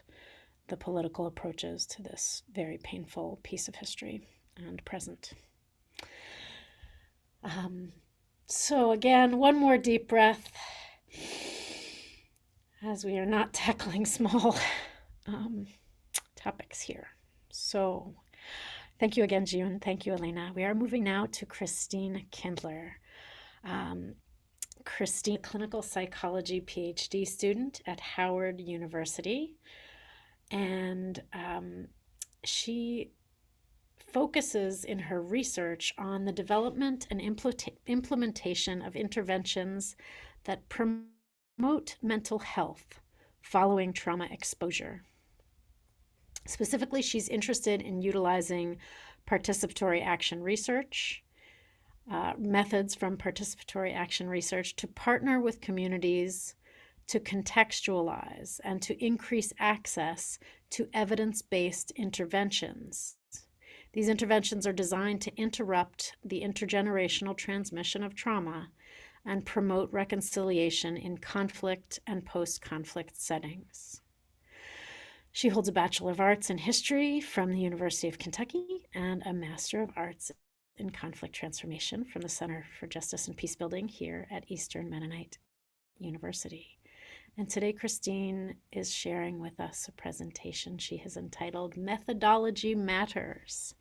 the political approaches to this very painful piece of history and present. So again, one more deep breath as we are not tackling small topics here. So thank you again, June. Thank you, Elena. We are moving now to Christine Kindler. Christine, clinical psychology PhD student at Howard University. And she focuses in her research on the development and implementation of interventions that promote mental health following trauma exposure. Specifically, she's interested in utilizing participatory action research, methods from participatory action research to partner with communities to contextualize and to increase access to evidence-based interventions. These interventions are designed to interrupt the intergenerational transmission of trauma and promote reconciliation in conflict and post-conflict settings. She holds a Bachelor of Arts in History from the University of Kentucky and a Master of Arts in Conflict Transformation from the Center for Justice and Peacebuilding here at Eastern Mennonite University. And today, Christine is sharing with us a presentation she has entitled Methodology Matters,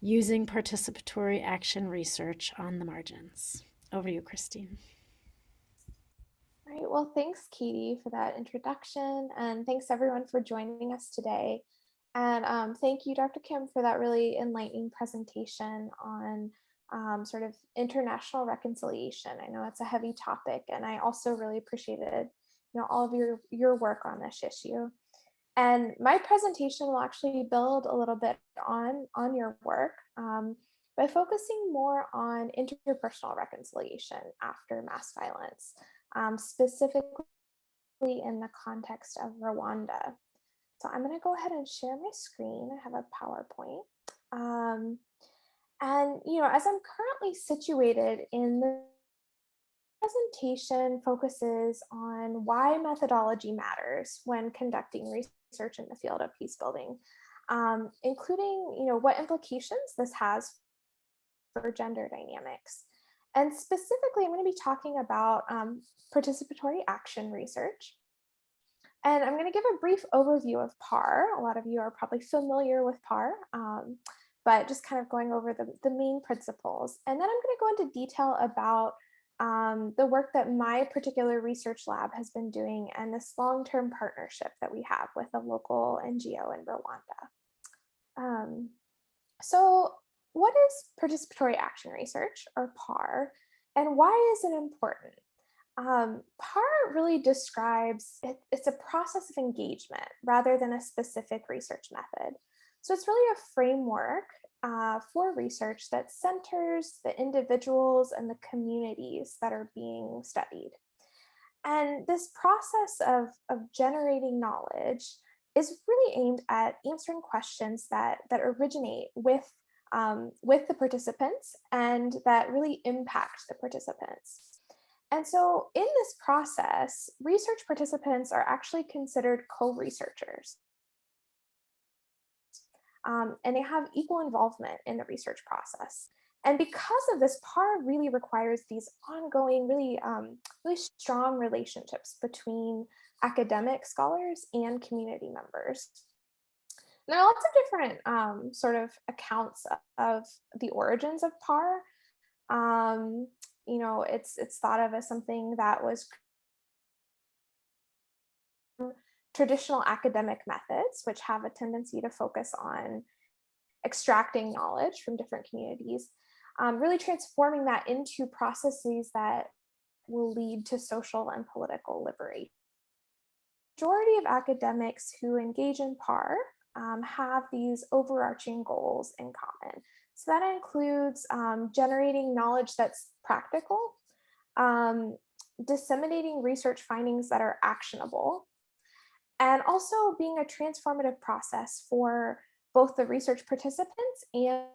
Using Participatory Action Research on the Margins. Over to you, Christine. All right, well, thanks, Katie, for that introduction, and thanks everyone for joining us today. And thank you, Dr. Kim, for that really enlightening presentation on sort of international reconciliation. I know it's a heavy topic, and I also really appreciated all of your work on this issue. And my presentation will actually build a little bit on your work by focusing more on interpersonal reconciliation after mass violence, specifically in the context of Rwanda. So I'm going to go ahead and share my screen. I have a PowerPoint. And, as I'm currently situated in the presentation focuses on why methodology matters when conducting research in the field of peace building, including, what implications this has for gender dynamics. And specifically, I'm going to be talking about participatory action research. And I'm going to give a brief overview of PAR. A lot of you are probably familiar with PAR, but just kind of going over the main principles. And then I'm going to go into detail about the work that my particular research lab has been doing and this long-term partnership that we have with a local NGO in Rwanda. So what is participatory action research, or PAR, and why is it important? PAR really describes, it's a process of engagement rather than a specific research method. So it's really a framework for research that centers the individuals and the communities that are being studied. And this process of generating knowledge is really aimed at answering questions that originate with the participants and that really impact the participants. And so in this process, research participants are actually considered co-researchers. And they have equal involvement in the research process. And because of this, PAR really requires these ongoing, really strong relationships between academic scholars and community members. And there are lots of different sort of accounts of the origins of PAR. It's thought of as something that was traditional academic methods, which have a tendency to focus on extracting knowledge from different communities, really transforming that into processes that will lead to social and political liberation. The majority of academics who engage in PAR have these overarching goals in common. So that includes generating knowledge that's practical, disseminating research findings that are actionable, and also being a transformative process for both the research participants and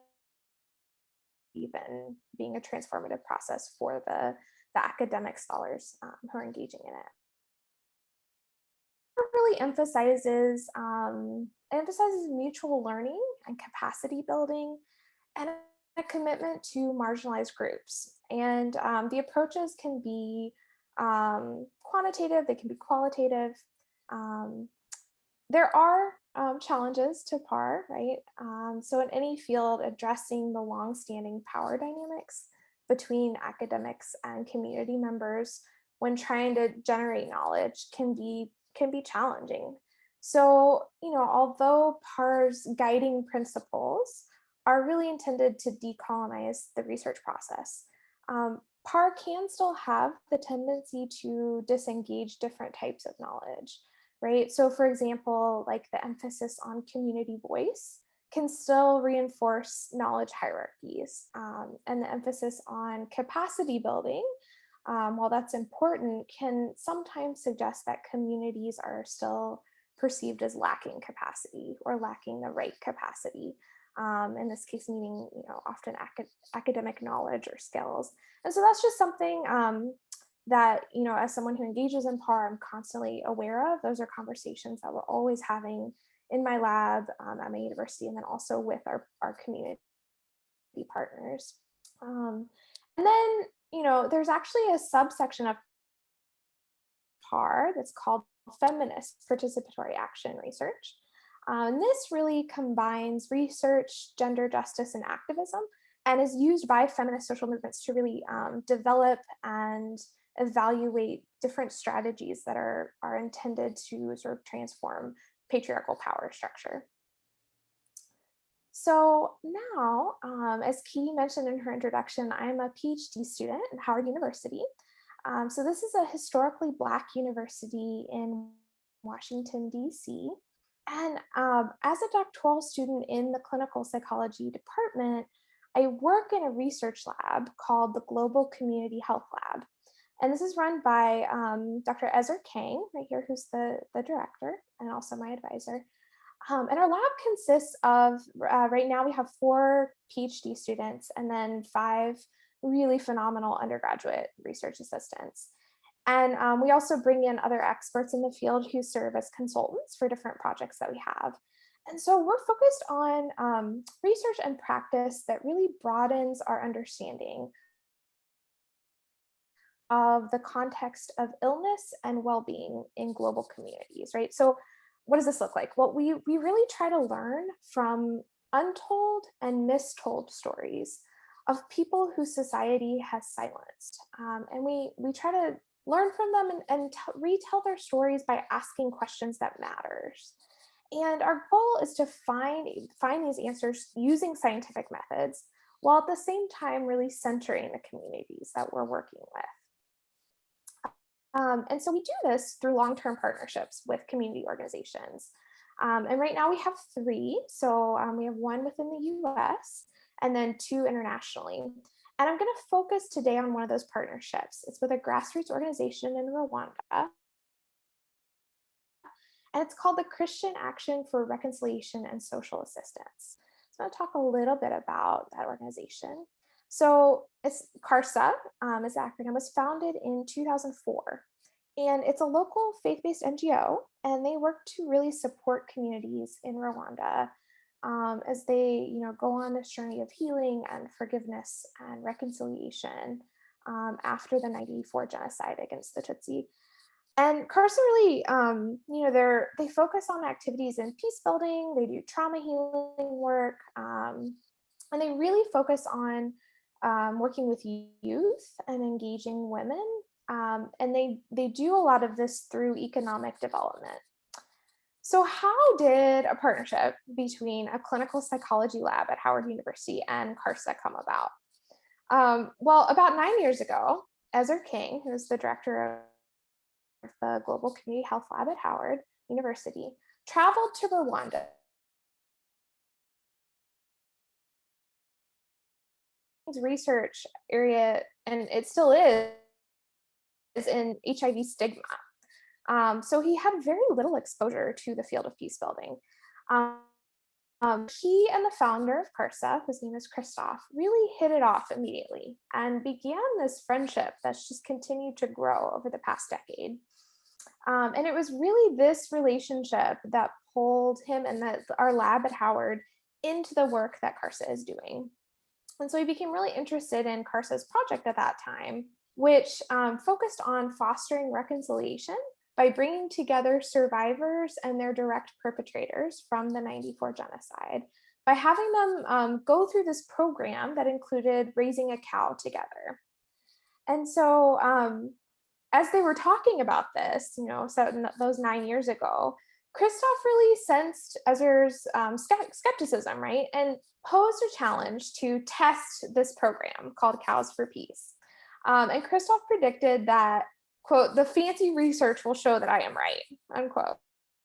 in being a transformative process for the academic scholars who are engaging in it. It really emphasizes mutual learning and capacity building and a commitment to marginalized groups. And the approaches can be quantitative, they can be qualitative. There are challenges to PAR, right? So in any field, addressing the longstanding power dynamics between academics and community members when trying to generate knowledge can be challenging. So, although PAR's guiding principles are really intended to decolonize the research process, PAR can still have the tendency to disengage different types of knowledge, right? So for example, like the emphasis on community voice can still reinforce knowledge hierarchies, and the emphasis on capacity building, while that's important, can sometimes suggest that communities are still perceived as lacking capacity or lacking the right capacity. In this case, meaning, often academic knowledge or skills. And so that's just something that, as someone who engages in PAR, I'm constantly aware of. Those are conversations that we're always having in my lab at my university, and then also with our community partners. And then, there's actually a subsection of PAR that's called feminist participatory action research. And this really combines research, gender justice, and activism, and is used by feminist social movements to really develop and evaluate different strategies that are intended to sort of transform patriarchal power structure. So now, as Katie mentioned in her introduction, I'm a PhD student at Howard University. So this is a historically Black university in Washington, DC. And as a doctoral student in the clinical psychology department, I work in a research lab called the Global Community Health Lab. And this is run by Dr. Ezra Kang, right here, who's the director and also my advisor. And our lab consists of, right now we have 4 PhD students and then 5 really phenomenal undergraduate research assistants. And we also bring in other experts in the field who serve as consultants for different projects that we have. And so we're focused on research and practice that really broadens our understanding of the context of illness and well-being in global communities, right? So what does this look like? Well, we really try to learn from untold and mistold stories of people whose society has silenced. And we try to learn from them and retell their stories by asking questions that matters. And our goal is to find these answers using scientific methods, while at the same time really centering the communities that we're working with. And so we do this through long-term partnerships with community organizations. And right now we have 3. So we have 1 within the US and then 2 internationally. And I'm going to focus today on one of those partnerships. It's with a grassroots organization in Rwanda. And it's called the Christian Action for Reconciliation and Social Assistance. So I'm going to talk a little bit about that organization. So it's Karsa, is the acronym, was founded in 2004. And it's a local faith-based NGO, and they work to really support communities in Rwanda as they go on this journey of healing and forgiveness and reconciliation after the 1994 genocide against the Tutsi. And Karsa really, they focus on activities in peace building, they do trauma healing work, and they really focus on working with youth and engaging women. And they do a lot of this through economic development. So how did a partnership between a clinical psychology lab at Howard University and Karsa come about? Well, about 9 years ago, Ezra King, who's the director of the Global Community Health Lab at Howard University, traveled to Rwanda research area, and it still is in HIV stigma. So he had very little exposure to the field of peace building. He and the founder of Karsa, his name is Christoph, really hit it off immediately and began this friendship that's just continued to grow over the past decade. And it was really this relationship that pulled him and our lab at Howard into the work that Karsa is doing. And so he became really interested in Karsa's project at that time, which focused on fostering reconciliation by bringing together survivors and their direct perpetrators from the '94 genocide, by having them go through this program that included raising a cow together. And so as they were talking about this, those 9 years ago, Christoph really sensed Ezra's skepticism, right? And posed a challenge to test this program called Cows for Peace. And Christoph predicted that, quote, "the fancy research will show that I am right," unquote.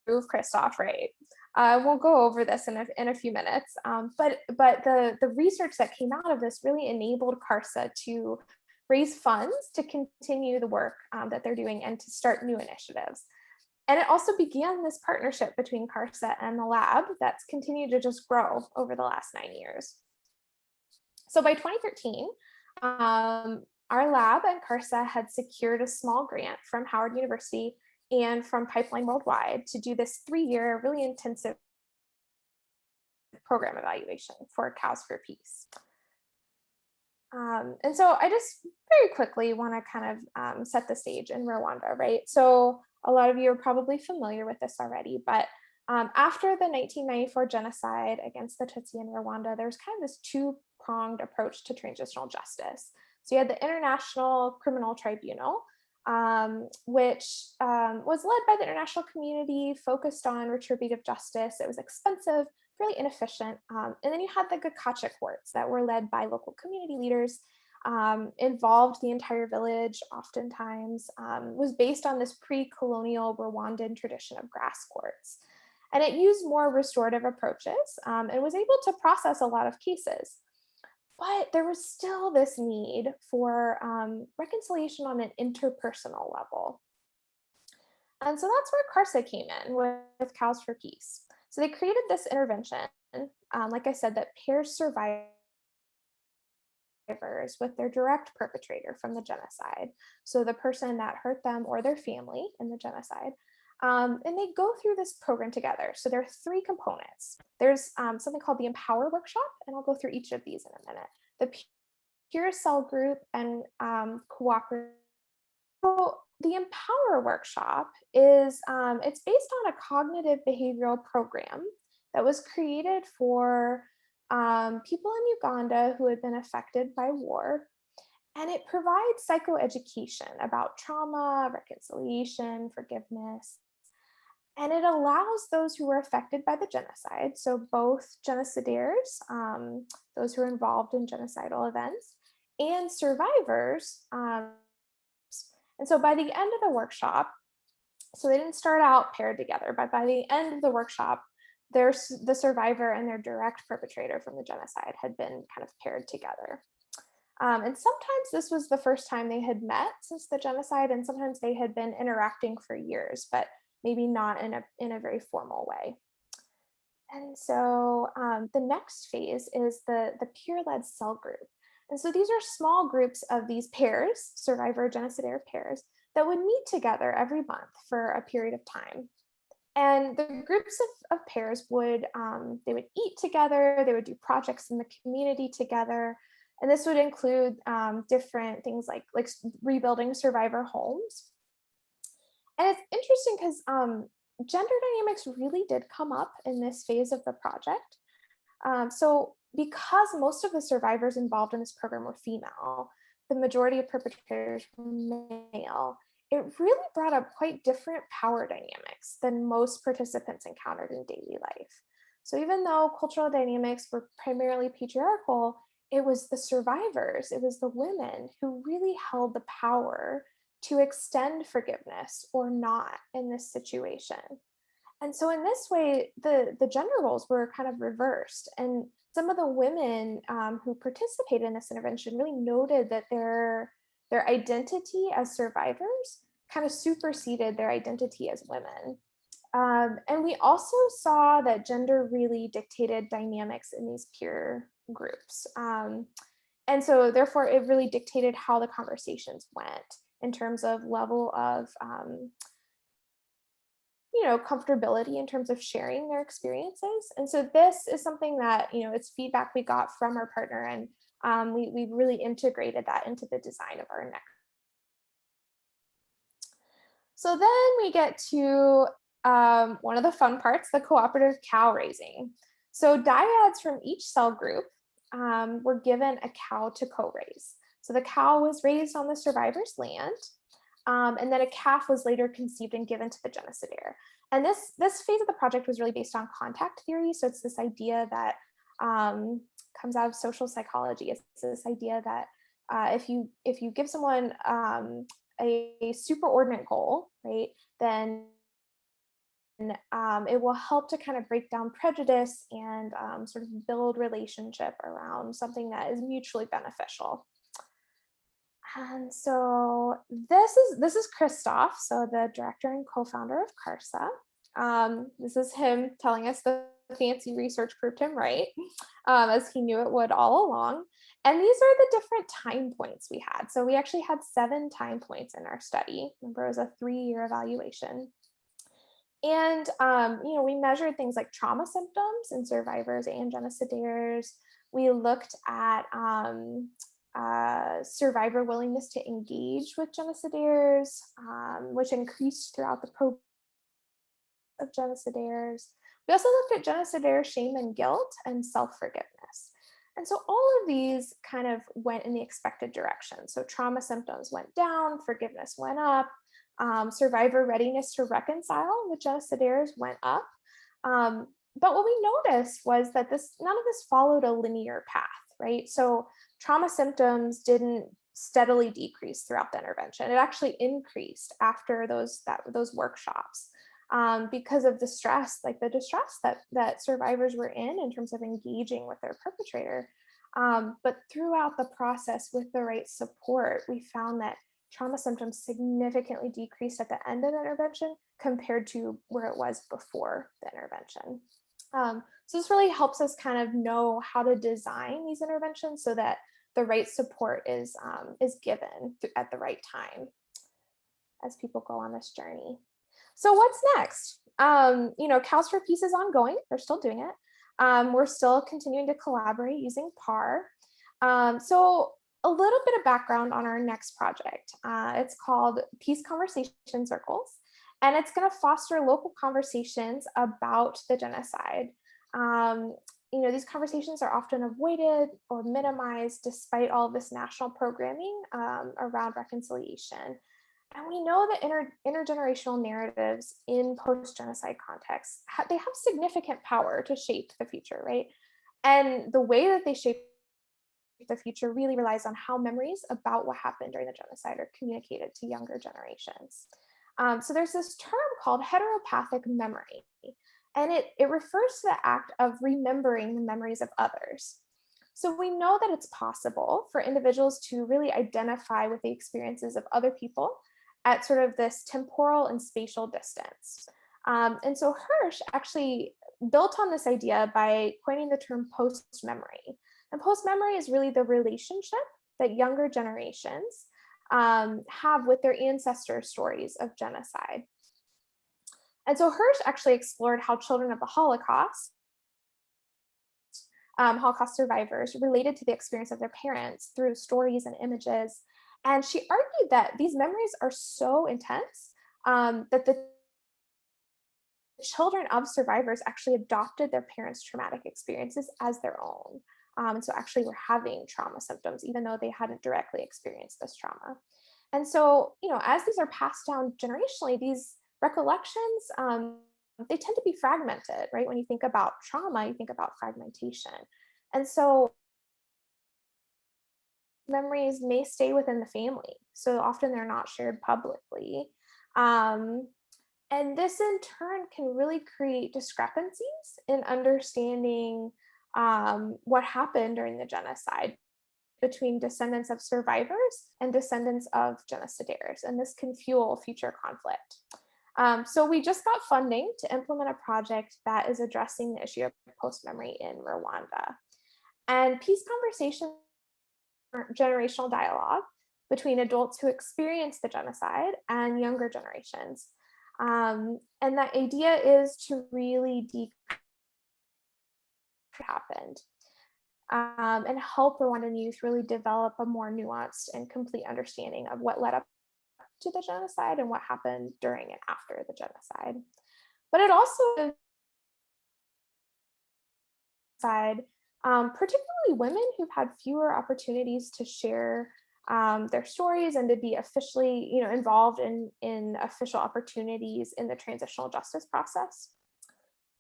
Prove Christoph right. We'll go over this in a few minutes. But the research that came out of this really enabled Karsa to raise funds to continue the work that they're doing and to start new initiatives. And it also began this partnership between Karsa and the lab that's continued to just grow over the last 9 years. So by 2013, our lab and Karsa had secured a small grant from Howard University and from Pipeline Worldwide to do this 3-year, really intensive program evaluation for Cows for Peace. And so I just very quickly want to kind of set the stage in Rwanda, right? So a lot of you are probably familiar with this already, but after the 1994 genocide against the Tutsi in Rwanda, there's kind of this two-pronged approach to transitional justice. So you had the International Criminal Tribunal, which was led by the international community, focused on retributive justice. It was expensive, really inefficient. And then you had the Gakacha courts that were led by local community leaders, involved the entire village oftentimes, was based on this pre-colonial Rwandan tradition of grass courts. And it used more restorative approaches and was able to process a lot of cases. But there was still this need for reconciliation on an interpersonal level. And so that's where Karsa came in with Cows for Peace. So they created this intervention, like I said, that pairs survivors with their direct perpetrator from the genocide. So the person that hurt them or their family in the genocide. And they go through this program together. So there are 3 components. There's something called the Empower Workshop, and I'll go through each of these in a minute. The Peer Cell Group and Cooperative. So the Empower Workshop is, it's based on a cognitive behavioral program that was created for people in Uganda who had been affected by war. And it provides psychoeducation about trauma, reconciliation, forgiveness. And it allows those who were affected by the genocide, so both genocidaires, those who are involved in genocidal events, and survivors. And so by the end of the workshop, so they didn't start out paired together, but by the end of the workshop, there's the survivor and their direct perpetrator from the genocide had been kind of paired together. And sometimes this was the first time they had met since the genocide, and sometimes they had been interacting for years, but maybe not in a very formal way. And so the next phase is the peer-led cell group. And so these are small groups of these pairs, survivor genocidaire pairs, that would meet together every month for a period of time. And the groups of pairs would, they would eat together, they would do projects in the community together. And this would include different things like rebuilding survivor homes. And it's interesting because gender dynamics really did come up in this phase of the project. So because most of the survivors involved in this program were female, the majority of perpetrators were male, it really brought up quite different power dynamics than most participants encountered in daily life. So even though cultural dynamics were primarily patriarchal, it was the survivors, it was the women who really held the power to extend forgiveness or not in this situation. And so in this way, the gender roles were kind of reversed. And some of the women who participated in this intervention really noted that their identity as survivors kind of superseded their identity as women. And we also saw that gender really dictated dynamics in these peer groups. And so therefore it really dictated how the conversations went in terms of level of, comfortability in terms of sharing their experiences. And so this is something that, it's feedback we got from our partner, and we really integrated that into the design of our next. So then we get to one of the fun parts, the cooperative cow raising. So dyads from each cell group were given a cow to co-raise. So the cow was raised on the survivor's land, and then a calf was later conceived and given to the genocidaire. And this phase of the project was really based on contact theory. So it's this idea that comes out of social psychology. It's this idea that if you give someone a superordinate goal, right, then it will help to kind of break down prejudice and sort of build relationship around something that is mutually beneficial. And so this is Christoph, so the director and co-founder of Karsa. This is him telling us the fancy research proved him right, as he knew it would all along. And these are the different time points we had. So we actually had 7 time points in our study. Remember, it was a 3-year evaluation. And, we measured things like trauma symptoms in survivors and genocidaires. We looked at survivor willingness to engage with genocidaires, which increased throughout the program of genocidaires. We also looked at genocidaire shame and guilt and self-forgiveness. And so all of these kind of went in the expected direction. So trauma symptoms went down, forgiveness went up, survivor readiness to reconcile with genocidaires went up. But what we noticed was that none of this followed a linear path, right? So trauma symptoms didn't steadily decrease throughout the intervention. It actually increased after those workshops because of the stress, like the distress that survivors were in terms of engaging with their perpetrator. But throughout the process with the right support, we found that trauma symptoms significantly decreased at the end of the intervention compared to where it was before the intervention. So this really helps us kind of know how to design these interventions so that the right support is given at the right time as people go on this journey. So what's next? Cows for Peace is ongoing. They're still doing it. We're still continuing to collaborate using PAR. So a little bit of background on our next project. It's called Peace Conversation Circles, and it's going to foster local conversations about the genocide. These conversations are often avoided or minimized despite all of this national programming around reconciliation. And we know that intergenerational narratives in post-genocide contexts, they have significant power to shape the future, right? And the way that they shape the future really relies on how memories about what happened during the genocide are communicated to younger generations. So there's this term called heteropathic memory, and it refers to the act of remembering the memories of others. So we know that it's possible for individuals to really identify with the experiences of other people at sort of this temporal and spatial distance. And so Hirsch actually built on this idea by coining the term post-memory. And post-memory is really the relationship that younger generations have with their ancestor stories of genocide. And so Hirsch actually explored how children of the Holocaust survivors related to the experience of their parents through stories and images. And she argued that these memories are so intense that the children of survivors actually adopted their parents' traumatic experiences as their own. And so actually were having trauma symptoms, even though they hadn't directly experienced this trauma. And so, as these are passed down generationally, these recollections, they tend to be fragmented, right? When you think about trauma, you think about fragmentation. And so memories may stay within the family. So often they're not shared publicly. And this in turn can really create discrepancies in understanding what happened during the genocide between descendants of survivors and descendants of genocidaires. And this can fuel future conflict. So we just got funding to implement a project that is addressing the issue of post-memory in Rwanda. And peace conversations are generational dialogue between adults who experienced the genocide and younger generations. And the idea is to really decode what happened and help Rwandan youth really develop a more nuanced and complete understanding of what led up to the genocide and what happened during and after the genocide. But it also particularly women who've had fewer opportunities to share their stories and to be officially, involved in official opportunities in the transitional justice process.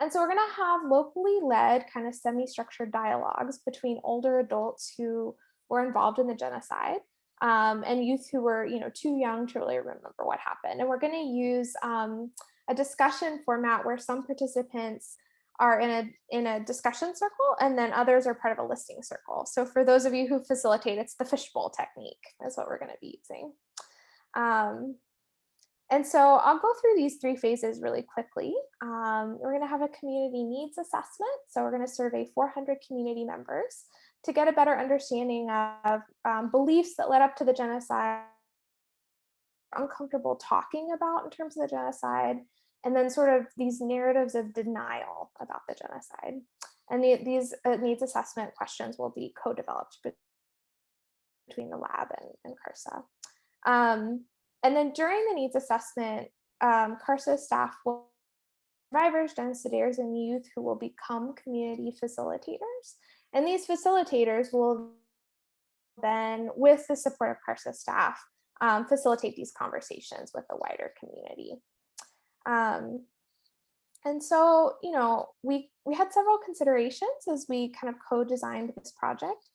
And so we're going to have locally led kind of semi-structured dialogues between older adults who were involved in the genocide and youth who were, too young to really remember what happened. And we're going to use a discussion format where some participants are in a discussion circle, and then others are part of a listening circle. So for those of you who facilitate, it's the fishbowl technique. That's what we're going to be using. And so I'll go through these 3 phases really quickly. We're going to have a community needs assessment. So we're going to survey 400 community members to get a better understanding of beliefs that led up to the genocide, uncomfortable talking about in terms of the genocide, and then sort of these narratives of denial about the genocide. And these needs assessment questions will be co-developed between the lab and Karsa. And then during the needs assessment, Karsa staff will survivors, genociders, and youth who will become community facilitators. And these facilitators will then, with the support of Karsa staff, facilitate these conversations with the wider community. And so, we had several considerations as we kind of co-designed this project.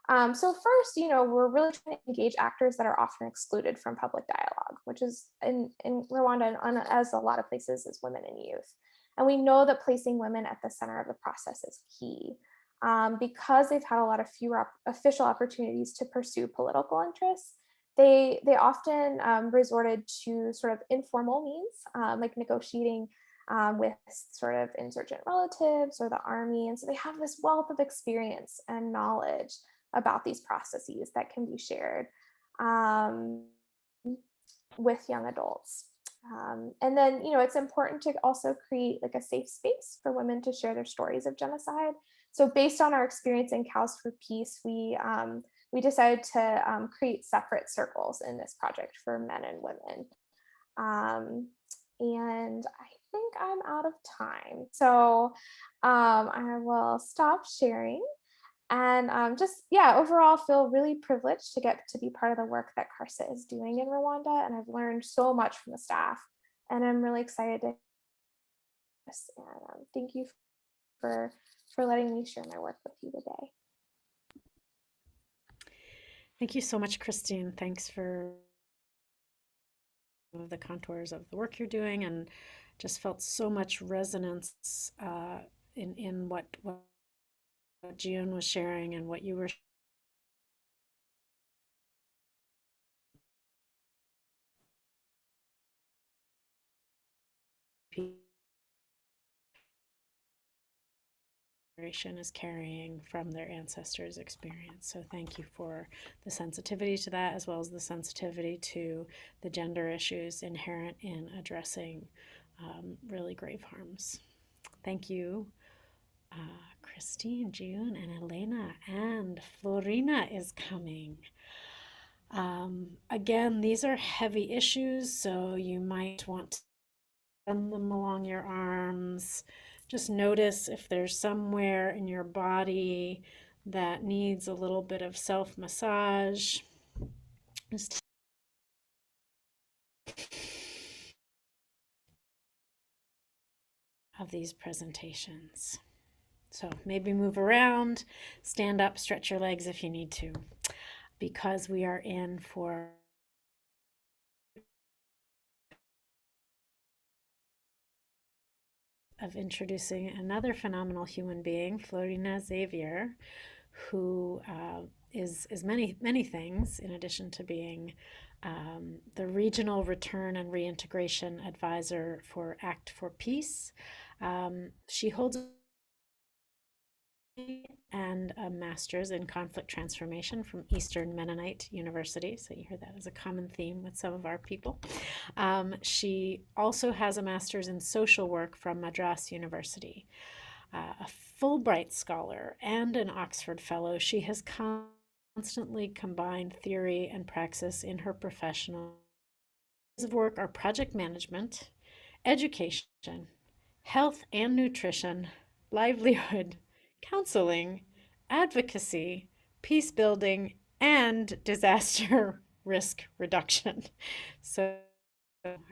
So first, we're really trying to engage actors that are often excluded from public dialogue, which is in Rwanda and as a lot of places is women and youth. And we know that placing women at the center of the process is key because they've had a lot of fewer official opportunities to pursue political interests. They often resorted to sort of informal means, like negotiating with sort of insurgent relatives or the army. And so they have this wealth of experience and knowledge about these processes that can be shared with young adults. And then, it's important to also create like a safe space for women to share their stories of genocide. So based on our experience in Cows for Peace, we decided to create separate circles in this project for men and women. And I think I'm out of time. So I will stop sharing. And overall feel really privileged to get to be part of the work that Karsa is doing in Rwanda. And I've learned so much from the staff. And I'm really excited to thank you for letting me share my work with you today. Thank you so much, Christine. Thanks for the contours of the work you're doing, and just felt so much resonance in what June was sharing and what you were is carrying from their ancestors' experience. So thank you for the sensitivity to that, as well as the sensitivity to the gender issues inherent in addressing really grave harms. Thank you, Christine, June, and Elena, and Florina is coming. Again, these are heavy issues, so you might want to send them along your arms. Just notice if there's somewhere in your body that needs a little bit of self-massage. Just of these presentations. So maybe move around, stand up, stretch your legs if you need to, because we are in for of introducing another phenomenal human being, Florina Xavier, who is many things, in addition to being the Regional Return and Reintegration Advisor for Act for Peace. She holds and a master's in conflict transformation from Eastern Mennonite University. So you hear that as a common theme with some of our people. She also has a master's in social work from Madras University. A Fulbright scholar and an Oxford Fellow, she has constantly combined theory and praxis in her professional areas of work are project management, education, health and nutrition, livelihood, counseling, advocacy, peace building, and disaster risk reduction. So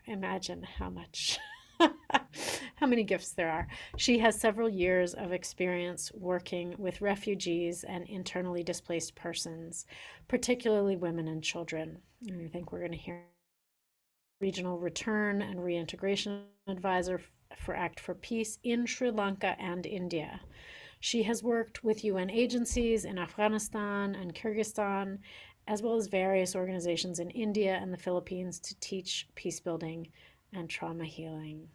imagine how much, how many gifts there are. She has several years of experience working with refugees and internally displaced persons, particularly women and children. And I think we're going to hear Regional Return and Reintegration Advisor for Act for Peace in Sri Lanka and India. She has worked with UN agencies in Afghanistan and Kyrgyzstan, as well as various organizations in India and the Philippines to teach peace building and trauma healing.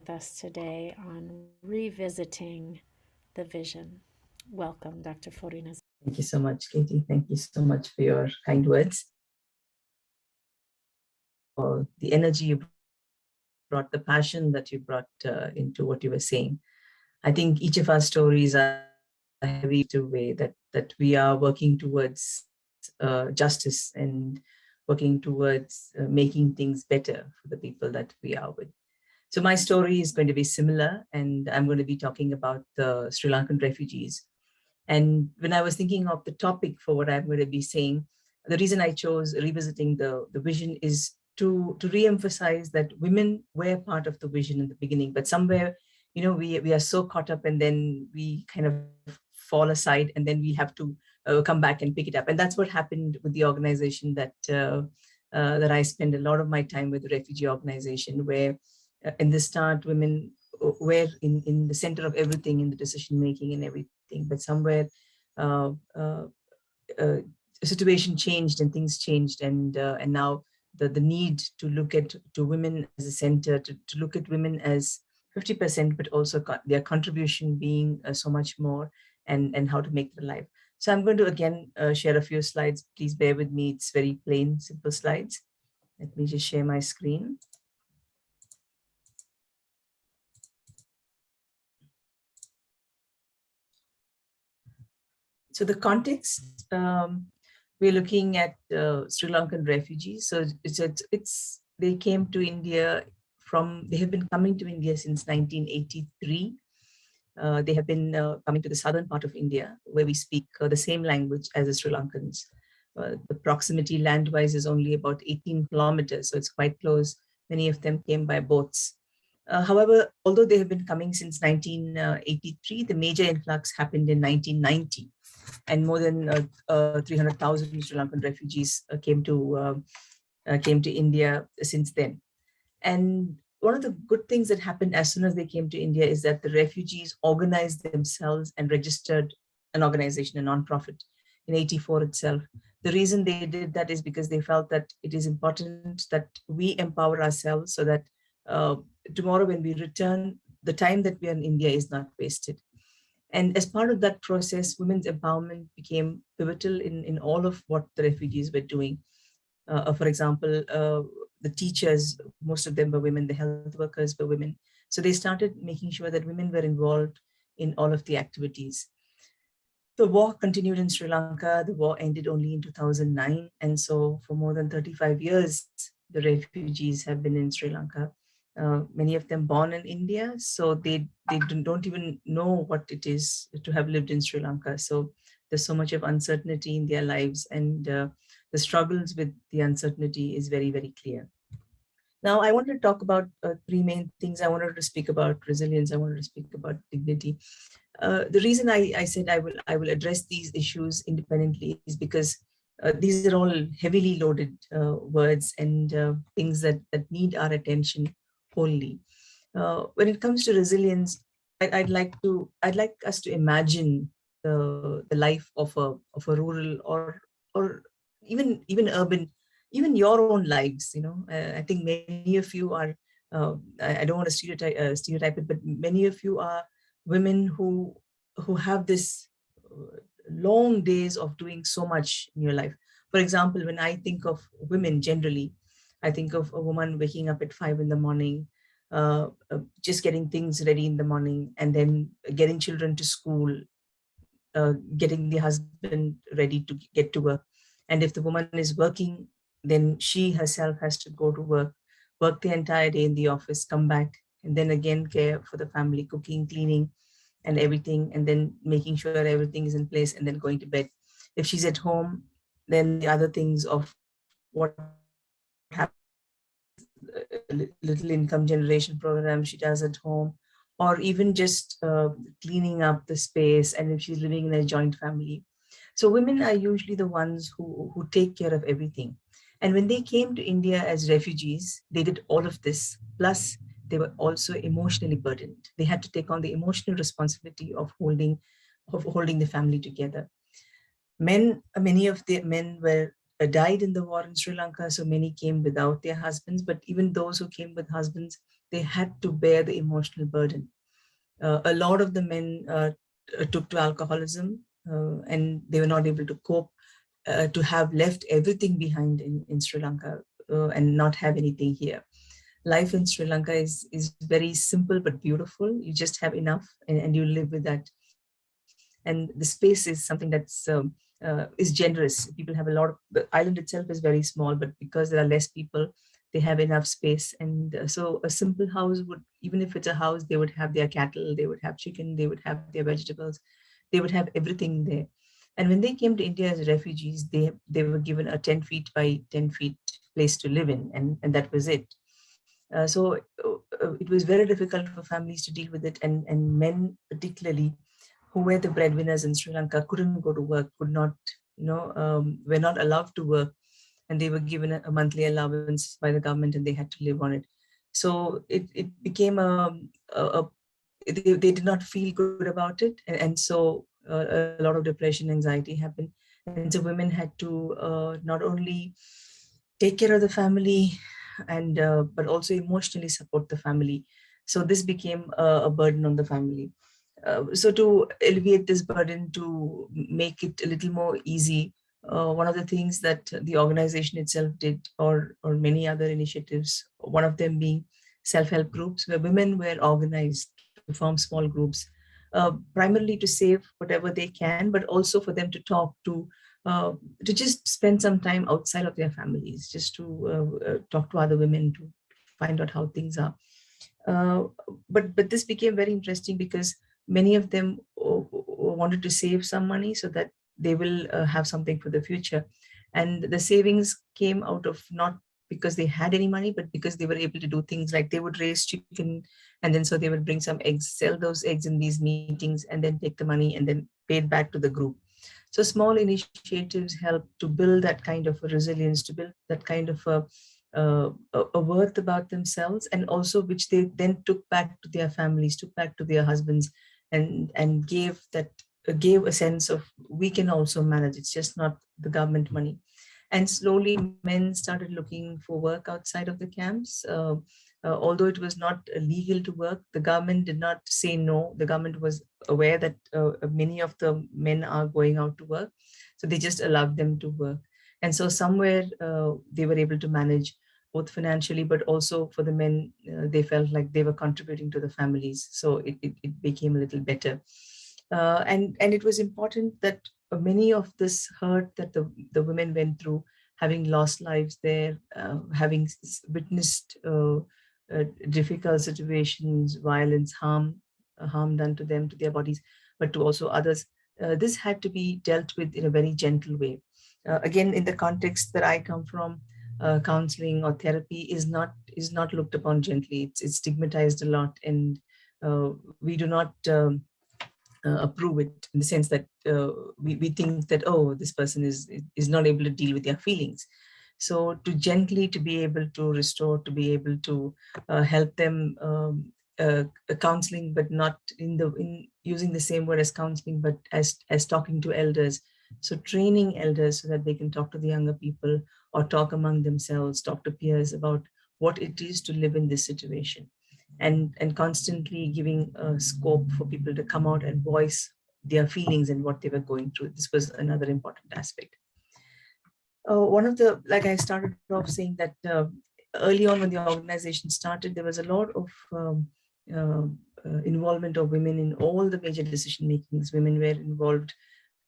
With us today on Revisiting the Vision. Welcome, Dr. Florina. Thank you so much, Katie. Thank you so much for your kind words. The energy you brought, the passion that you brought into what you were saying. I think each of our stories are heavy to way that we are working towards justice and working towards making things better for the people that we are with. So my story is going to be similar, and I'm going to be talking about the Sri Lankan refugees. And when I was thinking of the topic for what I'm going to be saying, the reason I chose revisiting the vision is to re-emphasize that women were part of the vision in the beginning, but somewhere, we are so caught up, and then we kind of fall aside, and then we have to come back and pick it up. And that's what happened with the organization that I spend a lot of my time with, the refugee organization, where in the start, women were in the center of everything, in the decision making and everything. But somewhere the situation changed and things changed, and now the need to look to women as a center, to look at women as 50%, but also their contribution being so much more, and how to make their life. So I'm going to again share a few slides. Please bear with me. It's very plain, simple slides. Let me just share my screen. So the context, we're looking at Sri Lankan refugees. So they came to India they have been coming to India since 1983. They have been coming to the southern part of India, where we speak the same language as the Sri Lankans. The proximity land-wise is only about 18 kilometers, so it's quite close. Many of them came by boats. However, although they have been coming since 1983, the major influx happened in 1990. And more than 300,000 Sri Lankan refugees came to India since then. And one of the good things that happened as soon as they came to India is that the refugees organized themselves and registered an organization, a nonprofit, in '84 itself. The reason they did that is because they felt that it is important that we empower ourselves, so that tomorrow when we return, the time that we are in India is not wasted. And as part of that process, women's empowerment became pivotal in all of what the refugees were doing. For example, the teachers, most of them were women, the health workers were women. So they started making sure that women were involved in all of the activities. The war continued in Sri Lanka. The war ended only in 2009. And so for more than 35 years, the refugees have been in Sri Lanka. Many of them born in India, so they don't even know what it is to have lived in Sri Lanka. So there's so much of uncertainty in their lives, and the struggles with the uncertainty is very, very clear. Now, I want to talk about three main things. I wanted to speak about resilience. I wanted to speak about dignity. The reason I said I will address these issues independently is because these are all heavily loaded words and things that need our attention wholly. When it comes to resilience, I'd like us to imagine the life of a rural or even urban, even your own lives. I think many of you are, I don't want to stereotype it, but many of you are women who have this long days of doing so much in your life. For example, when I think of women generally, I think of a woman waking up at 5 in the morning, just getting things ready in the morning, and then getting children to school, getting the husband ready to get to work. And if the woman is working, then she herself has to go to work the entire day in the office, come back, and then again care for the family, cooking, cleaning, and everything, and then making sure everything is in place, and then going to bed. If she's at home, then the other things of what happens, little income generation program she does at home, or even just cleaning up the space, and if she's living in a joint family. So women are usually the ones who take care of everything. And when they came to India as refugees, they did all of this. Plus, they were also emotionally burdened. They had to take on the emotional responsibility of holding the family together. Many of the men were died in the war in Sri Lanka, so many came without their husbands. But even those who came with husbands, they had to bear the emotional burden. A lot of the men took to alcoholism, and they were not able to cope, to have left everything behind in Sri Lanka, and not have anything here. Life in Sri Lanka is very simple but beautiful. You just have enough, and you live with that. And the space is something that's is generous. People have a lot of, the island itself is very small, but because there are less people, they have enough space. And so a simple house would, even if it's a house, they would have their cattle, they would have chicken, they would have their vegetables, they would have everything there. And when they came to India as refugees, they were given a 10 feet by 10 feet place to live in, and that was it. So it was very difficult for families to deal with it, and men particularly, who were the breadwinners in Sri Lanka, couldn't go to work, could not, were not allowed to work, and they were given a monthly allowance by the government, and they had to live on it. So it became they did not feel good about it, and so a lot of depression, anxiety happened, and so women had to not only take care of the family, and but also emotionally support the family. So this became a burden on the family. So to alleviate this burden, to make it a little more easy, one of the things that the organization itself did, or many other initiatives, one of them being self-help groups, where women were organized to form small groups, primarily to save whatever they can, but also for them to talk to just spend some time outside of their families, just to talk to other women, to find out how things are. But this became very interesting because many of them wanted to save some money so that they will have something for the future. And the savings came out of not because they had any money, but because they were able to do things like they would raise chicken, and then so they would bring some eggs, sell those eggs in these meetings, and then take the money and then pay it back to the group. So small initiatives help to build that kind of a resilience, to build that kind of a worth about themselves, and also which they then took back to their families, took back to their husbands, and gave a sense of, we can also manage. It's just not the government money. And slowly men started looking for work outside of the camps. Although it was not legal to work, the government did not say no. The government was aware that many of the men are going out to work, so they just allowed them to work. And so somewhere they were able to manage, both financially, but also for the men, they felt like they were contributing to the families. So it became a little better. And it was important that many of this hurt that the women went through, having lost lives there, having witnessed difficult situations, violence, harm done to them, to their bodies, but to also others, this had to be dealt with in a very gentle way. Again, in the context that I come from, counseling or therapy is not looked upon gently. It's stigmatized a lot, and we do not approve it, in the sense that we think that, oh, this person is not able to deal with their feelings. So to gently, to be able to restore, to be able to help them counseling, but not in using the same word as counseling, but as talking to elders. So training elders so that they can talk to the younger people or talk among themselves, talk to peers about what it is to live in this situation, and constantly giving scope for people to come out and voice their feelings and what they were going through. This was another important aspect. One of the, like I started off saying that early on when the organization started, there was a lot of involvement of women in all the major decision makings. Women were involved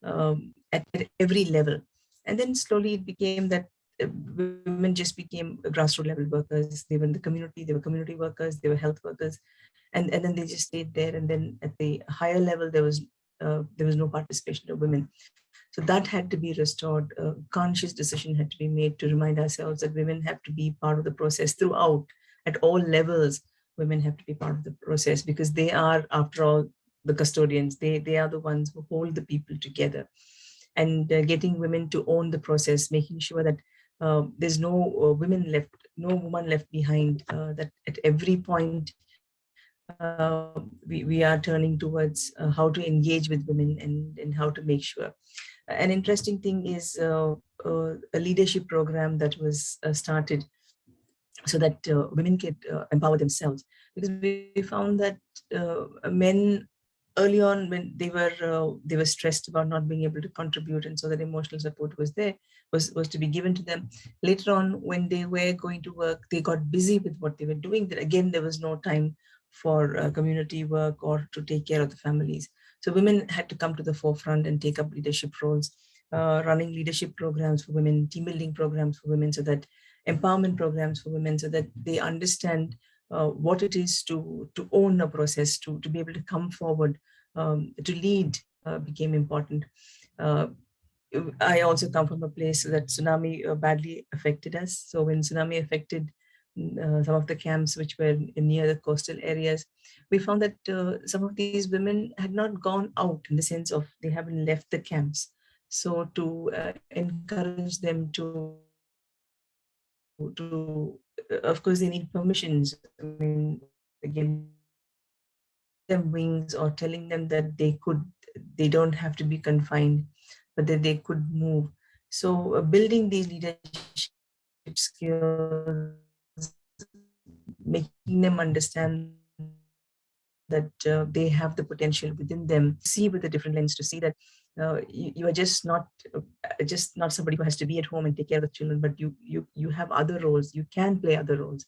at every level. And then slowly it became that women just became grassroots level workers. They were in the community, they were community workers, they were health workers. And then they just stayed there. And then at the higher level, there was no participation of women. So that had to be restored. A conscious decision had to be made to remind ourselves that women have to be part of the process throughout, at all levels. Women have to be part of the process because they are, after all, the custodians. They are the ones who hold the people together. And getting women to own the process, making sure that there's no woman left behind, that at every point we are turning towards how to engage with women and how to make sure. An interesting thing is a leadership program that was started so that women could empower themselves, because we found that men early on, when they were stressed about not being able to contribute, and so that emotional support was to be given to them. Later on, when they were going to work, they got busy with what they were doing. That again, there was no time for community work or to take care of the families. So women had to come to the forefront and take up leadership roles, running leadership programs for women, team building programs for women, so that empowerment programs for women, so that they understand what it is to own a process, to be able to come forward, to lead became important. I also come from a place that tsunami badly affected us. So when tsunami affected some of the camps which were near the coastal areas, we found that some of these women had not gone out, in the sense of they haven't left the camps. So to encourage them to of course they need permissions. I mean, again, them wings or telling them that they don't have to be confined, but that they could move. So building these leadership skills, making them understand that they have the potential within them, see with a different lens, to see that you are just not somebody who has to be at home and take care of the children, but you have other roles, you can play other roles.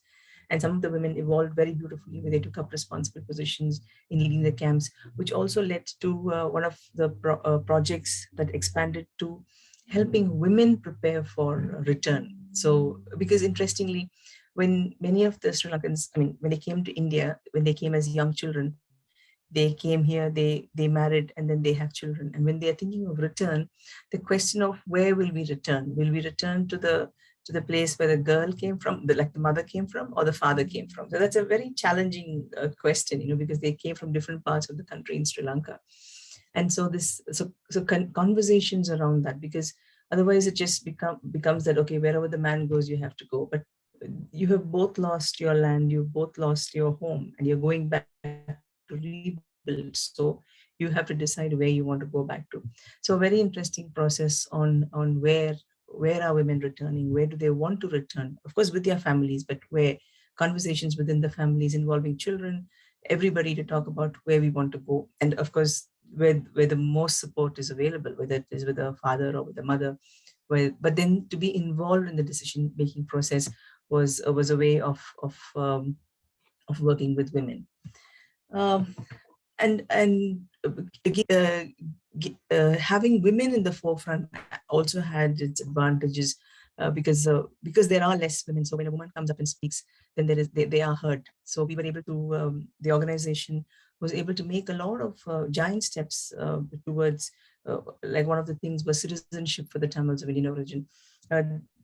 And some of the women evolved very beautifully, where they took up responsible positions in leading the camps, which also led to one of the projects that expanded to helping women prepare for return. So, because interestingly, when many of the Sri Lankans, I mean, when they came to India, when they came as young children, they came here, they married, and then they have children. And when they are thinking of return, the question of where will we return? Will we return to the place where the girl came from, like the mother came from, or the father came from? So that's a very challenging question, because they came from different parts of the country in Sri Lanka. And so conversations around that, because otherwise it just becomes that, okay, wherever the man goes, you have to go. But you have both lost your land, you've both lost your home, and you're going back to rebuild. So you have to decide where you want to go back to. So a very interesting process on where are women returning, where do they want to return, of course with their families, but where conversations within the families involving children, everybody, to talk about where we want to go. And of course, where the most support is available, whether it is with a father or with a mother, but then to be involved in the decision-making process was a way of working with women. And having women in the forefront also had its advantages, because there are less women. So when a woman comes up and speaks, then they are heard. So we were able to, the organization was able to make a lot of giant steps towards, like one of the things was citizenship for the Tamils of Indian origin.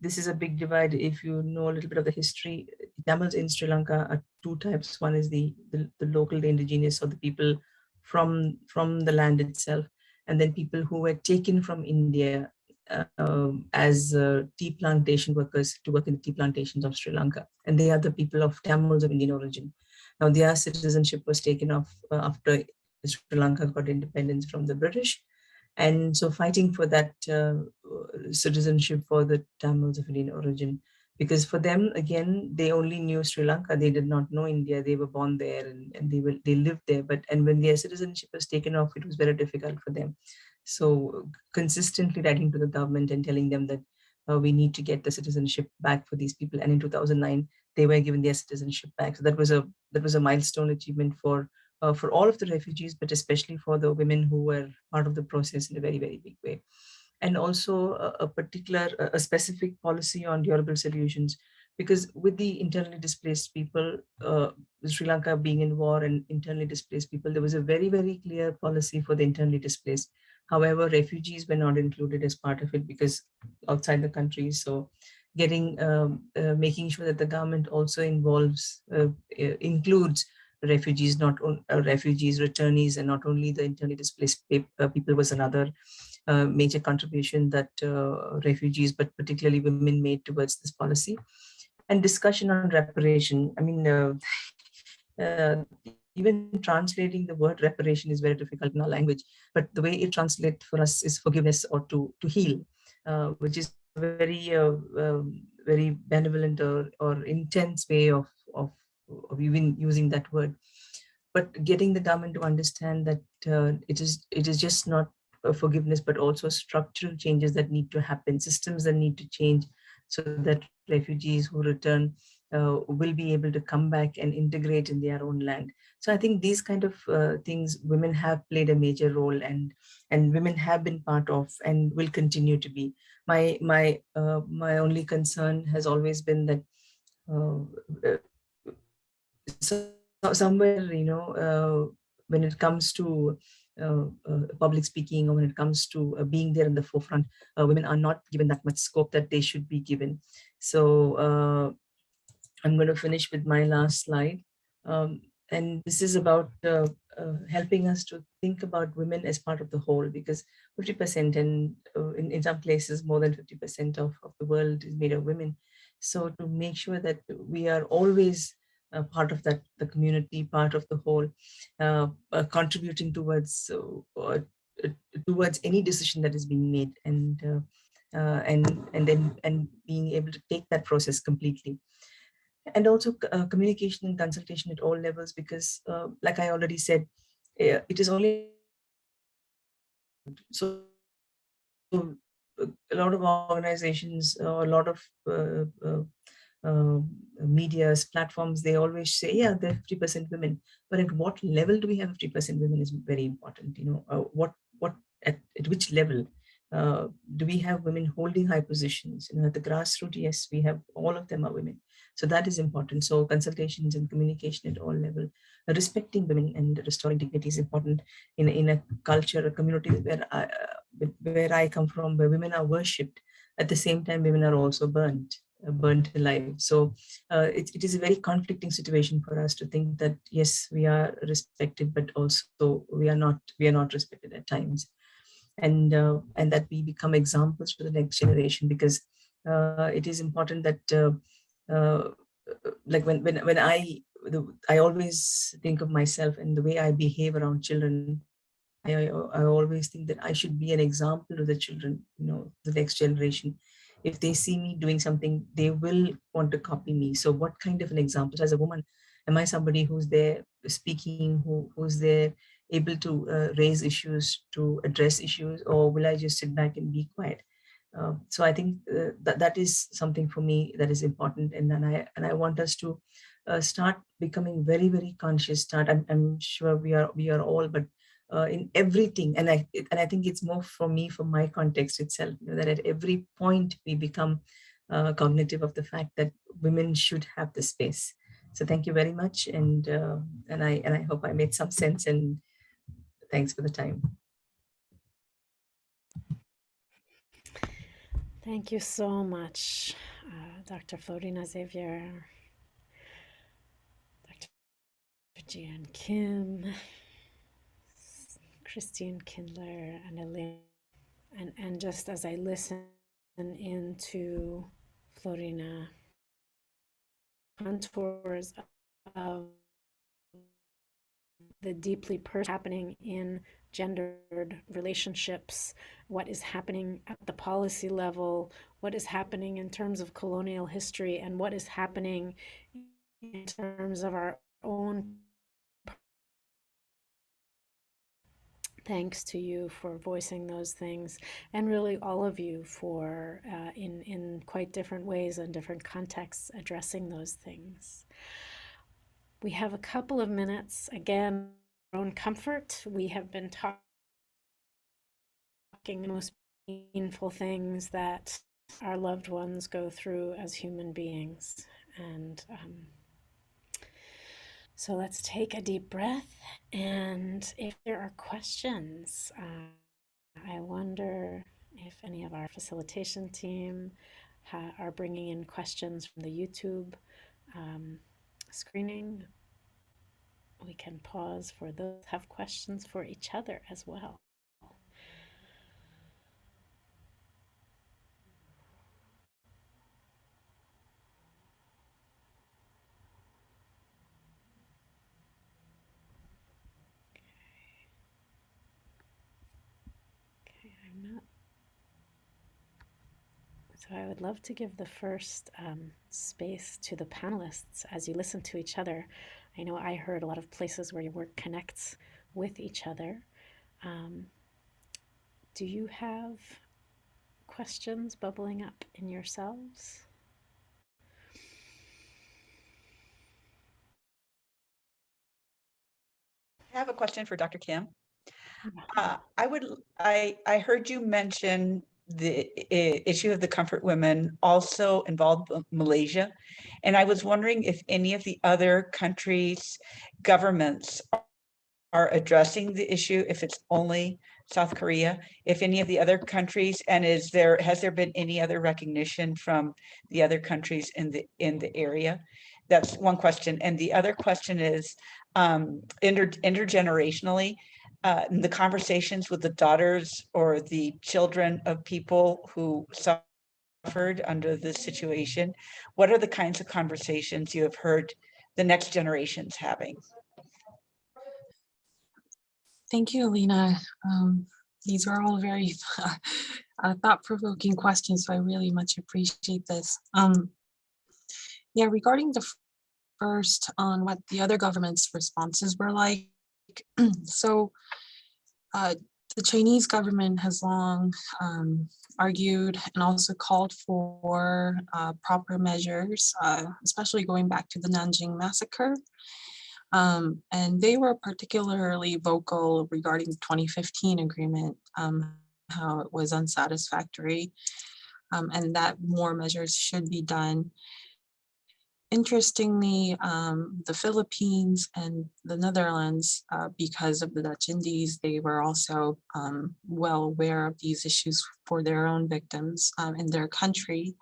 This is a big divide. If you know a little bit of the history, Tamils in Sri Lanka are two types. One is the local, the indigenous, or the people from the land itself, and then people who were taken from India as tea plantation workers to work in the tea plantations of Sri Lanka. And they are the people of Tamils of Indian origin. Now their citizenship was taken off after Sri Lanka got independence from the British. And so fighting for that citizenship for the Tamils of Indian origin, because for them, again, they only knew Sri Lanka. They did not know India. They were born there and they lived there. And when their citizenship was taken off, it was very difficult for them. So consistently writing to the government and telling them that we need to get the citizenship back for these people. And in 2009, they were given their citizenship back. So that was a milestone achievement for all of the refugees, but especially for the women who were part of the process in a very, very big way. And also a specific policy on durable solutions, because with the internally displaced people, Sri Lanka being in war and internally displaced people, there was a very, very clear policy for the internally displaced. However, refugees were not included as part of it because outside the country. So making sure that the government also includes refugees, refugees, returnees, and not only the internally displaced people was another major contribution that refugees, but particularly women, made towards this policy. And discussion on reparation. I mean, even translating the word reparation is very difficult in our language, but the way it translates for us is forgiveness or to heal, which is very very benevolent or intense way of even using that word. But getting the government to understand that it is just not forgiveness, but also structural changes that need to happen, systems that need to change, so that refugees who return will be able to come back and integrate in their own land. So I think these kind of things women have played a major role, and women have been part of and will continue to be. My only concern has always been that somewhere, when it comes to public speaking, or when it comes to being there in the forefront, women are not given that much scope that they should be given. So I'm going to finish with my last slide. And this is about helping us to think about women as part of the whole, because 50% and in some places more than 50% of the world is made of women. So to make sure that we are always part of that, the community, part of the whole, contributing towards any decision that is being made, and being able to take that process completely. And also communication and consultation at all levels, because like I already said, it is only so a lot of organizations or a lot of media's platforms, they always say, yeah, they're 50% women, but at what level do we have 50% women is very important. What at which level do we have women holding high positions? At the grassroots, yes, we have, all of them are women. So that is important. So consultations and communication at all levels, respecting women and restoring dignity is important in a culture, a community where I come from, where women are worshipped. At the same time, women are also burnt alive. So it is a very conflicting situation for us to think that, yes, we are respected, but also we are not respected at times. And that we become examples for the next generation, because it is important that like when I always think of myself and the way I behave around children, I always think that I should be an example to the children, the next generation. If they see me doing something, they will want to copy me. So what kind of an example? As a woman, am I somebody who's there speaking, who's there able to raise issues, to address issues, or will I just sit back and be quiet? So I think that is something for me that is important, and I want us to start becoming very, very conscious. I'm sure we are all, but in everything, and I think it's more for me, from my context itself, that at every point we become cognitive of the fact that women should have the space. So thank you very much, and I hope I made some sense, and thanks for the time. Thank you so much, Dr. Florina Xavier, Dr. Jian Kim, Christine Kindler, and Elena. And just as I listen into Florina, contours of the deeply personal happening in gendered relationships, what is happening at the policy level, what is happening in terms of colonial history, and what is happening in terms of our own. Thanks to you for voicing those things, and really all of you for, in quite different ways and different contexts, addressing those things. We have a couple of minutes, again, our own comfort. We have been talking the most painful things that our loved ones go through as human beings. And so let's take a deep breath. And if there are questions, I wonder if any of our facilitation team are bringing in questions from the YouTube screening. We can pause for those who have questions for each other as well. Okay, I'm not. So I would love to give the first space to the panelists as you listen to each other. I know I heard a lot of places where your work connects with each other. Do you have questions bubbling up in yourselves? I have a question for Dr. Kim. I heard you mention the issue of the comfort women also involved Malaysia, and I was wondering if any of the other countries' governments are addressing the issue, if it's only South Korea, if any of the other countries, and has there been any other recognition from the other countries in the area? That's one question. And the other question is intergenerationally, the conversations with the daughters or the children of people who suffered under this situation. What are the kinds of conversations you have heard the next generations having? Thank you, Elena. These are all very thought-provoking questions, so I really much appreciate this. Yeah, regarding the first on what the other government's responses were like. So the Chinese government has long argued and also called for proper measures, especially going back to the Nanjing massacre. And they were particularly vocal regarding the 2015 agreement, how it was unsatisfactory, and that more measures should be done. Interestingly, the Philippines and the Netherlands, because of the Dutch Indies, they were also well aware of these issues for their own victims in their country,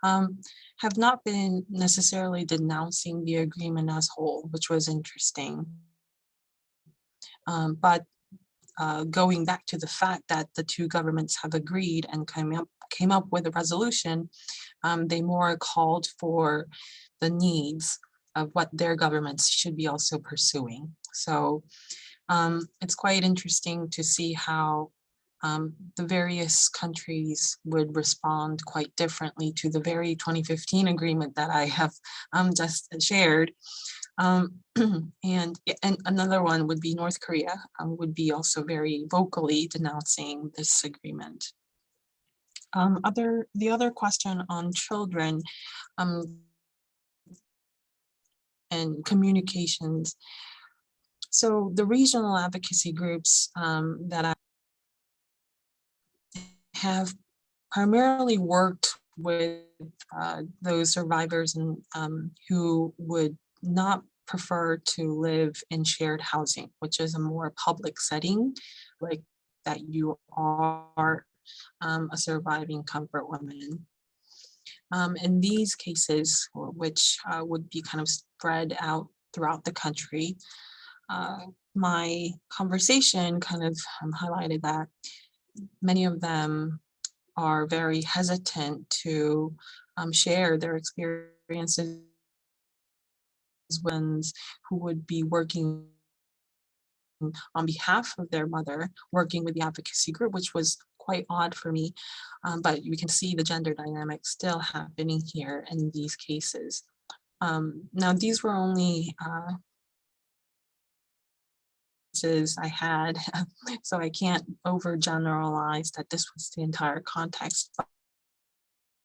have not been necessarily denouncing the agreement as whole, which was interesting. But going back to the fact that the two governments have agreed and came up with a resolution, they more called for the needs of what their governments should be also pursuing. So it's quite interesting to see how the various countries would respond quite differently to the very 2015 agreement that I have just shared. And another one would be North Korea, would be also very vocally denouncing this agreement. The other question on children and communications. So the regional advocacy groups that I have primarily worked with those survivors and who would not prefer to live in shared housing, which is a more public setting, like that you are a surviving comfort woman. In these cases, which would be kind of spread out throughout the country, my conversation kind of highlighted that many of them are very hesitant to share their experiences with ones who would be working on behalf of their mother, working with the advocacy group, which was quite odd for me. But you can see the gender dynamic still happening here in these cases. Now, these were only I had, so I can't overgeneralize that this was the entire context.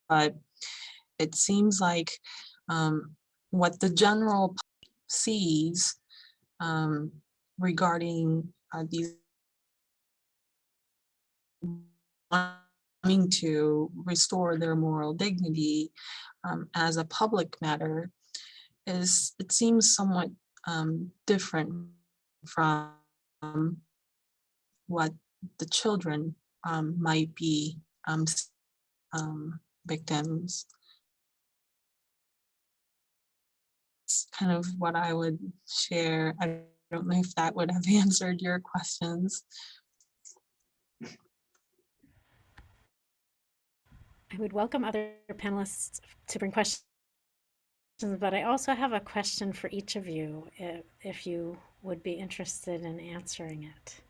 But it seems like what the general sees regarding these wanting to restore their moral dignity as a public matter is, it seems somewhat different from what the children might be victims. It's kind of what I would share. I don't know if that would have answered your questions. I would welcome other panelists to bring questions, but I also have a question for each of you, if you would be interested in answering it.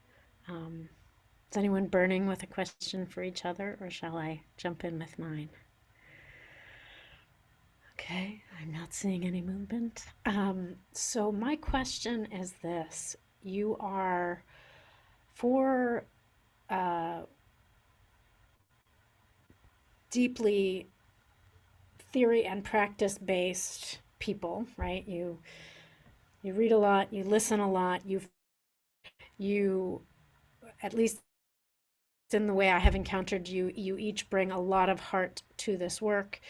Is anyone burning with a question for each other, or shall I jump in with mine? Okay, I'm not seeing any movement. So my question is this. You are for deeply theory and practice-based people, right? You read a lot, you listen a lot, you at least in the way I have encountered you, you each bring a lot of heart to this work,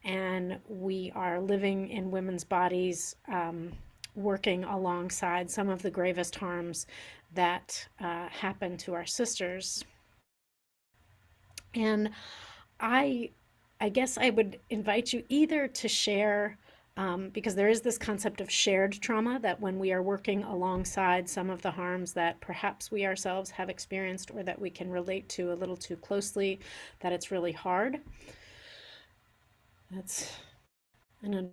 and we are living in women's bodies, working alongside some of the gravest harms that happen to our sisters. And I guess I would invite you either to share, because there is this concept of shared trauma, that when we are working alongside some of the harms that perhaps we ourselves have experienced or that we can relate to a little too closely, that it's really hard. That's an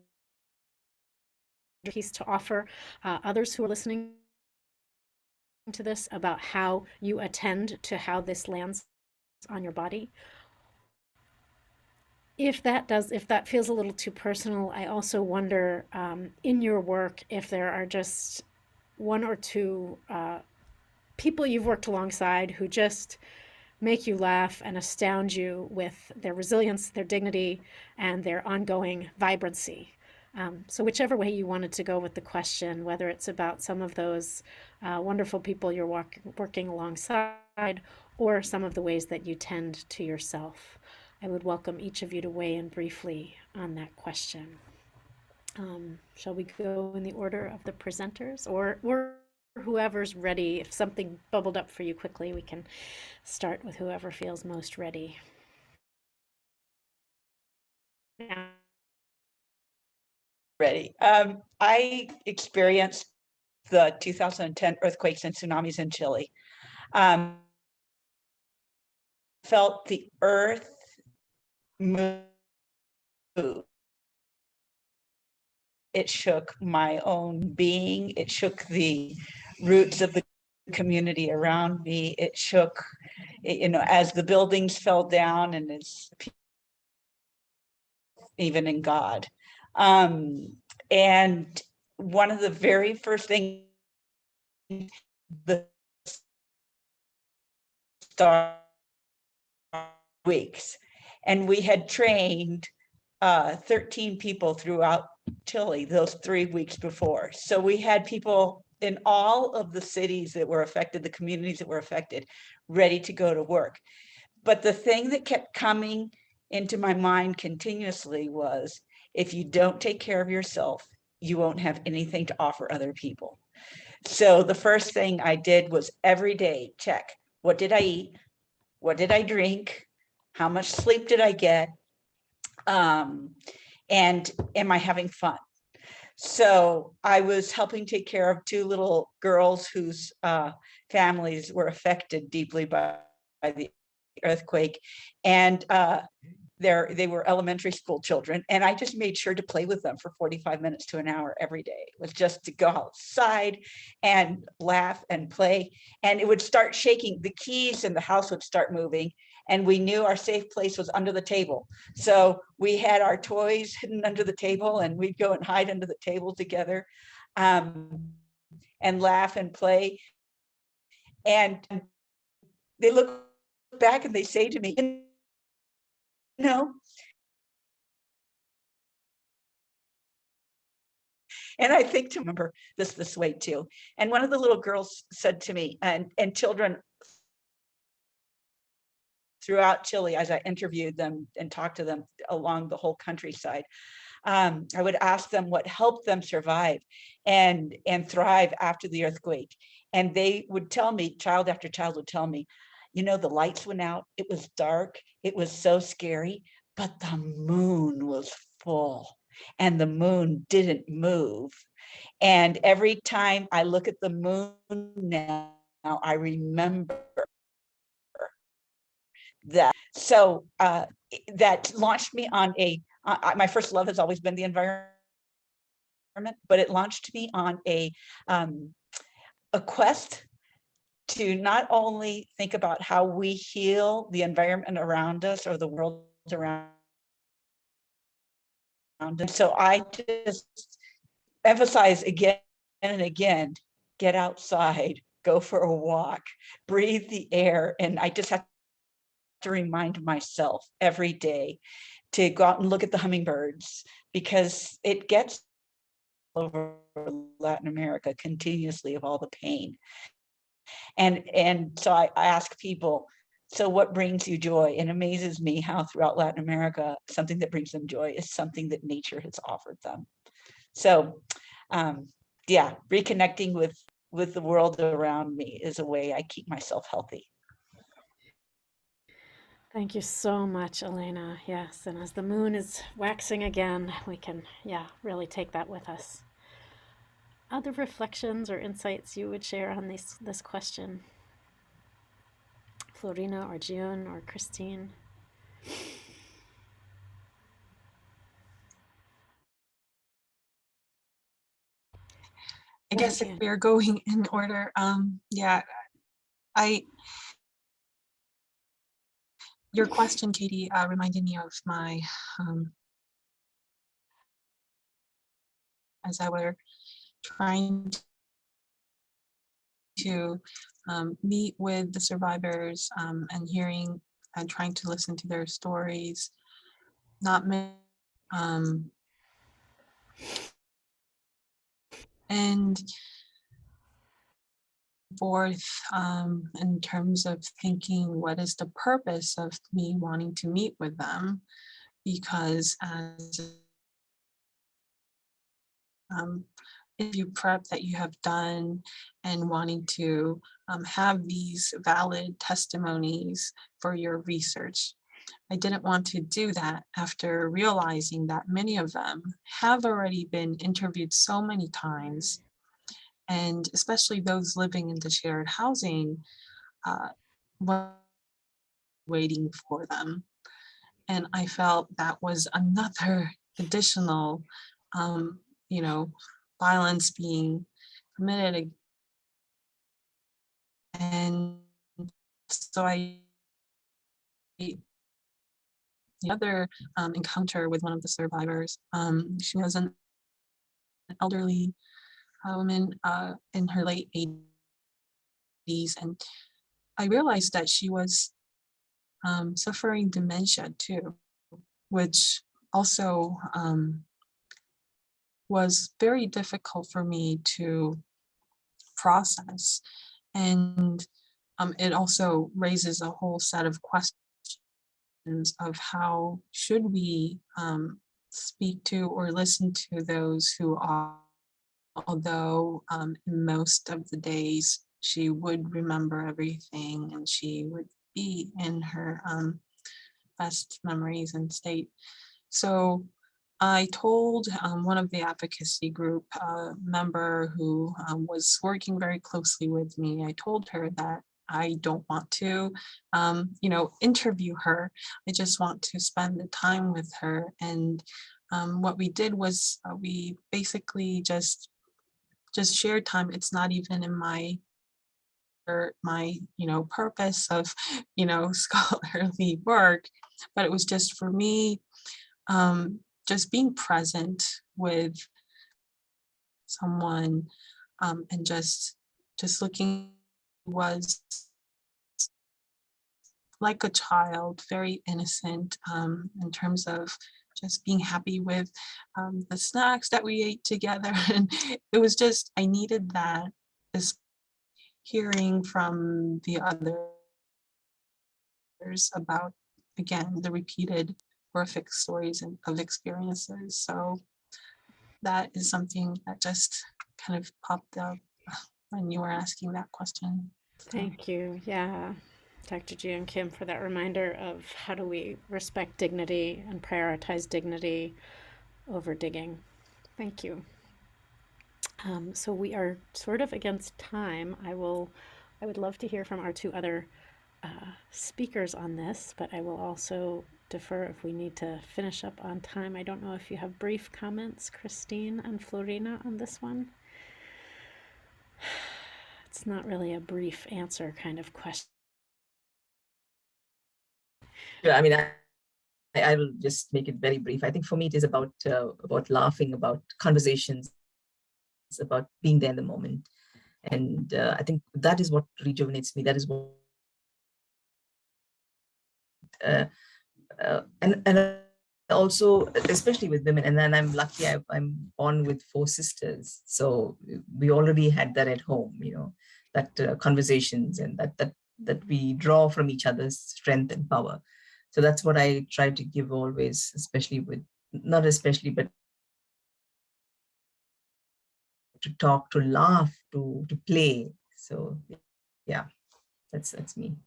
piece to offer others who are listening to this about how you attend to how this lands on your body. If that feels a little too personal, I also wonder in your work if there are just one or two people you've worked alongside who just make you laugh and astound you with their resilience, their dignity, and their ongoing vibrancy. So whichever way you wanted to go with the question, whether it's about some of those wonderful people you're working alongside, or some of the ways that you tend to yourself, I would welcome each of you to weigh in briefly on that question. Shall we go in the order of the presenters, or whoever's ready? If something bubbled up for you quickly, we can start with whoever feels most ready. Ready. I experienced the 2010 earthquakes and tsunamis in Chile. Felt the earth move. It shook my own being. It shook the roots of the community around me. It shook, as the buildings fell down, and as even in God. And one of the very first things, the start weeks, and we had trained 13 people throughout Chile those 3 weeks before. So we had people in all of the cities that were affected, the communities that were affected, ready to go to work. But the thing that kept coming into my mind continuously was, if you don't take care of yourself, you won't have anything to offer other people. So the first thing I did was every day check, what did I eat? What did I drink? How much sleep did I get? And am I having fun? So I was helping take care of 2 little girls whose families were affected deeply by the earthquake. And they were elementary school children, and I just made sure to play with them for 45 minutes to an hour every day. It was just to go outside and laugh and play, and it would start shaking. The keys in the house would start moving, and we knew our safe place was under the table. So we had our toys hidden under the table, and we'd go and hide under the table together, and laugh and play. And they look back and they say to me, you know, and I think to remember this way too. And one of the little girls said to me, and children throughout Chile, as I interviewed them and talked to them along the whole countryside, I would ask them what helped them survive and thrive after the earthquake. And they would tell me, child after child would tell me, you know, the lights went out, it was dark, it was so scary, but the moon was full and the moon didn't move. And every time I look at the moon now, I remember that. So that launched me on my first love has always been the environment, but it launched me on a quest to not only think about how we heal the environment around us or the world around us. So I just emphasize again and again, get outside, go for a walk, breathe the air. And I just have to remind myself every day to go out and look at the hummingbirds, because it gets over Latin America continuously of all the pain. And so I ask people, so what brings you joy? And it amazes me how throughout Latin America, something that brings them joy is something that nature has offered them. So yeah, reconnecting with the world around me is a way I keep myself healthy. Thank you so much, Elena. Yes, and as the moon is waxing again, we can, really take that with us. Other reflections or insights you would share on this question? Florina or June or Christine? I guess if we're going in order, your question, Katie, reminded me of my, as I were trying to meet with the survivors and hearing and trying to listen to their stories, not many, and forth in terms of thinking, what is the purpose of me wanting to meet with them? Because as interview prep that you have done and wanting to have these valid testimonies for your research, I didn't want to do that after realizing that many of them have already been interviewed so many times, and especially those living in the shared housing, waiting for them. And I felt that was another additional, violence being committed. And so the other encounter with one of the survivors, she was an elderly woman in her late 80s, and I realized that she was suffering dementia too, which also was very difficult for me to process. And it also raises a whole set of questions of how should we speak to or listen to those who are, although most of the days she would remember everything and she would be in her best memories and state. So I told one of the advocacy group member who was working very closely with me, I told her that I don't want to, interview her. I just want to spend the time with her. And what we did was we basically just shared time. It's not even in my purpose of scholarly work, but it was just for me, just being present with someone, and just looking, was like a child, very innocent, in terms of just being happy with the snacks that we ate together. And it was just, I needed that, this hearing from the others about, again, the repeated horrific stories and of experiences. So that is something that just kind of popped up when you were asking that question. Thank you. Yeah. Dr. Ji and Kim, for that reminder of how do we respect dignity and prioritize dignity over digging. Thank you. So we are sort of against time. I would love to hear from our two other speakers on this, but I will also defer if we need to finish up on time. I don't know if you have brief comments, Christine and Florina, on this one. It's not really a brief answer kind of question. Yeah, I mean, I will just make it very brief. I think for me, it is about laughing, about conversations, about being there in the moment. And I think that is what rejuvenates me. That is what, and also, especially with women. And then I'm lucky, I'm born with 4 sisters. So we already had that at home, that conversations, and that we draw from each other's strength and power. So that's what I try to give always, especially with, not especially, but to talk, to laugh, to play. So yeah, that's me.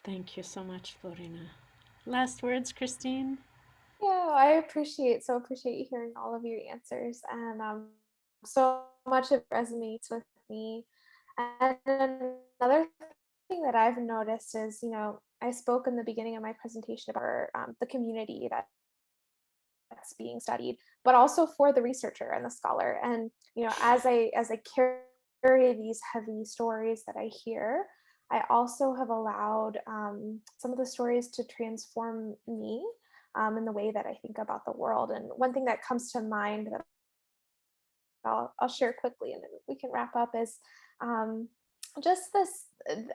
Thank you so much, Florina. Last words, Christine? Yeah, I appreciate you hearing all of your answers, and so much of it resonates with me. And another thing that I've noticed is, I spoke in the beginning of my presentation about the community that's being studied, but also for the researcher and the scholar. And as I carry these heavy stories that I hear, I also have allowed some of the stories to transform me in the way that I think about the world. And one thing that comes to mind that I'll share quickly, and then we can wrap up, is just this.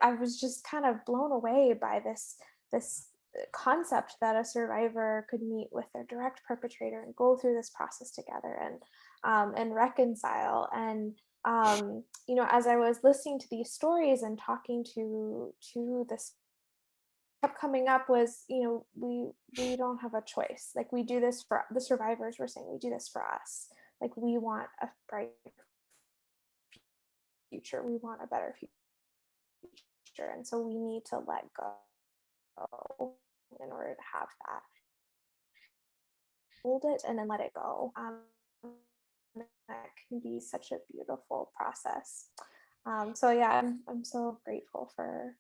I was just kind of blown away by this concept that a survivor could meet with their direct perpetrator and go through this process together and reconcile. And as I was listening to these stories and talking to this, kept coming up was, we don't have a choice. Like, we do this for the survivors. Were saying we do this for us. Like, we want a bright future. We want a better future, and so we need to let go in order to have that. Hold it and then let it go. That can be such a beautiful process. So yeah, I'm so grateful for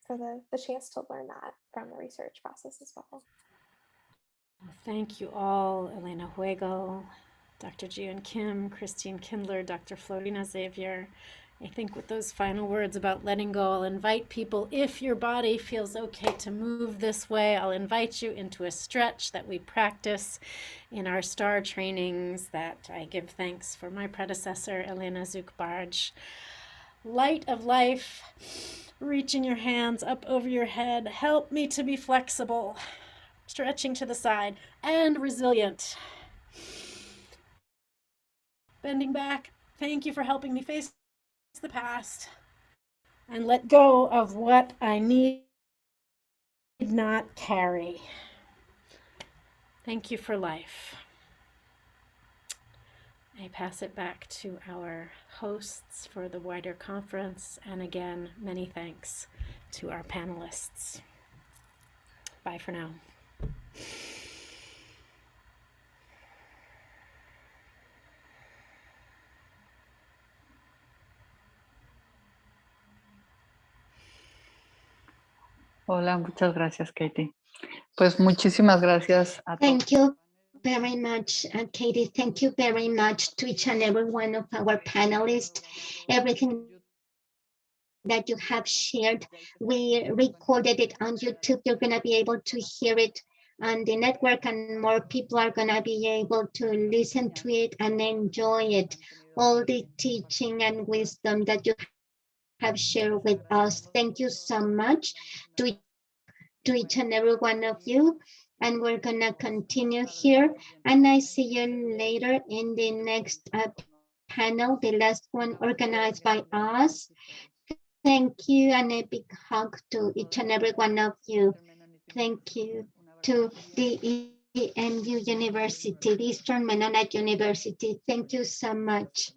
the chance to learn that from the research process as well. Thank you all, Elena Huegel, Dr. Ji and Kim, Christine Kindler, Dr. Florina Xavier. I think with those final words about letting go, I'll invite people, if your body feels okay to move this way, I'll invite you into a stretch that we practice in our STAR trainings that I give thanks for my predecessor, Elena Huegel. Light of life, reaching your hands up over your head. Help me to be flexible, stretching to the side, and resilient. Bending back. Thank you for helping me face the past and let go of what I need not carry. Thank you for life. I pass it back to our hosts for the wider conference, and again, many thanks to our panelists. Bye for now. Hola, muchas gracias, Katie. Pues muchísimas gracias a todos. Thank you very much, Katie. Thank you very much to each and every one of our panelists. Everything that you have shared, we recorded it on YouTube. You're going to be able to hear it on the network, and more people are going to be able to listen to it and enjoy it. All the teaching and wisdom that you have shared with us. Thank you so much to each and every one of you. And we're going to continue here. And I see you later in the next panel, the last one organized by us. Thank you, and a big hug to each and every one of you. Thank you to the EMU University, the Eastern Mennonite University. Thank you so much.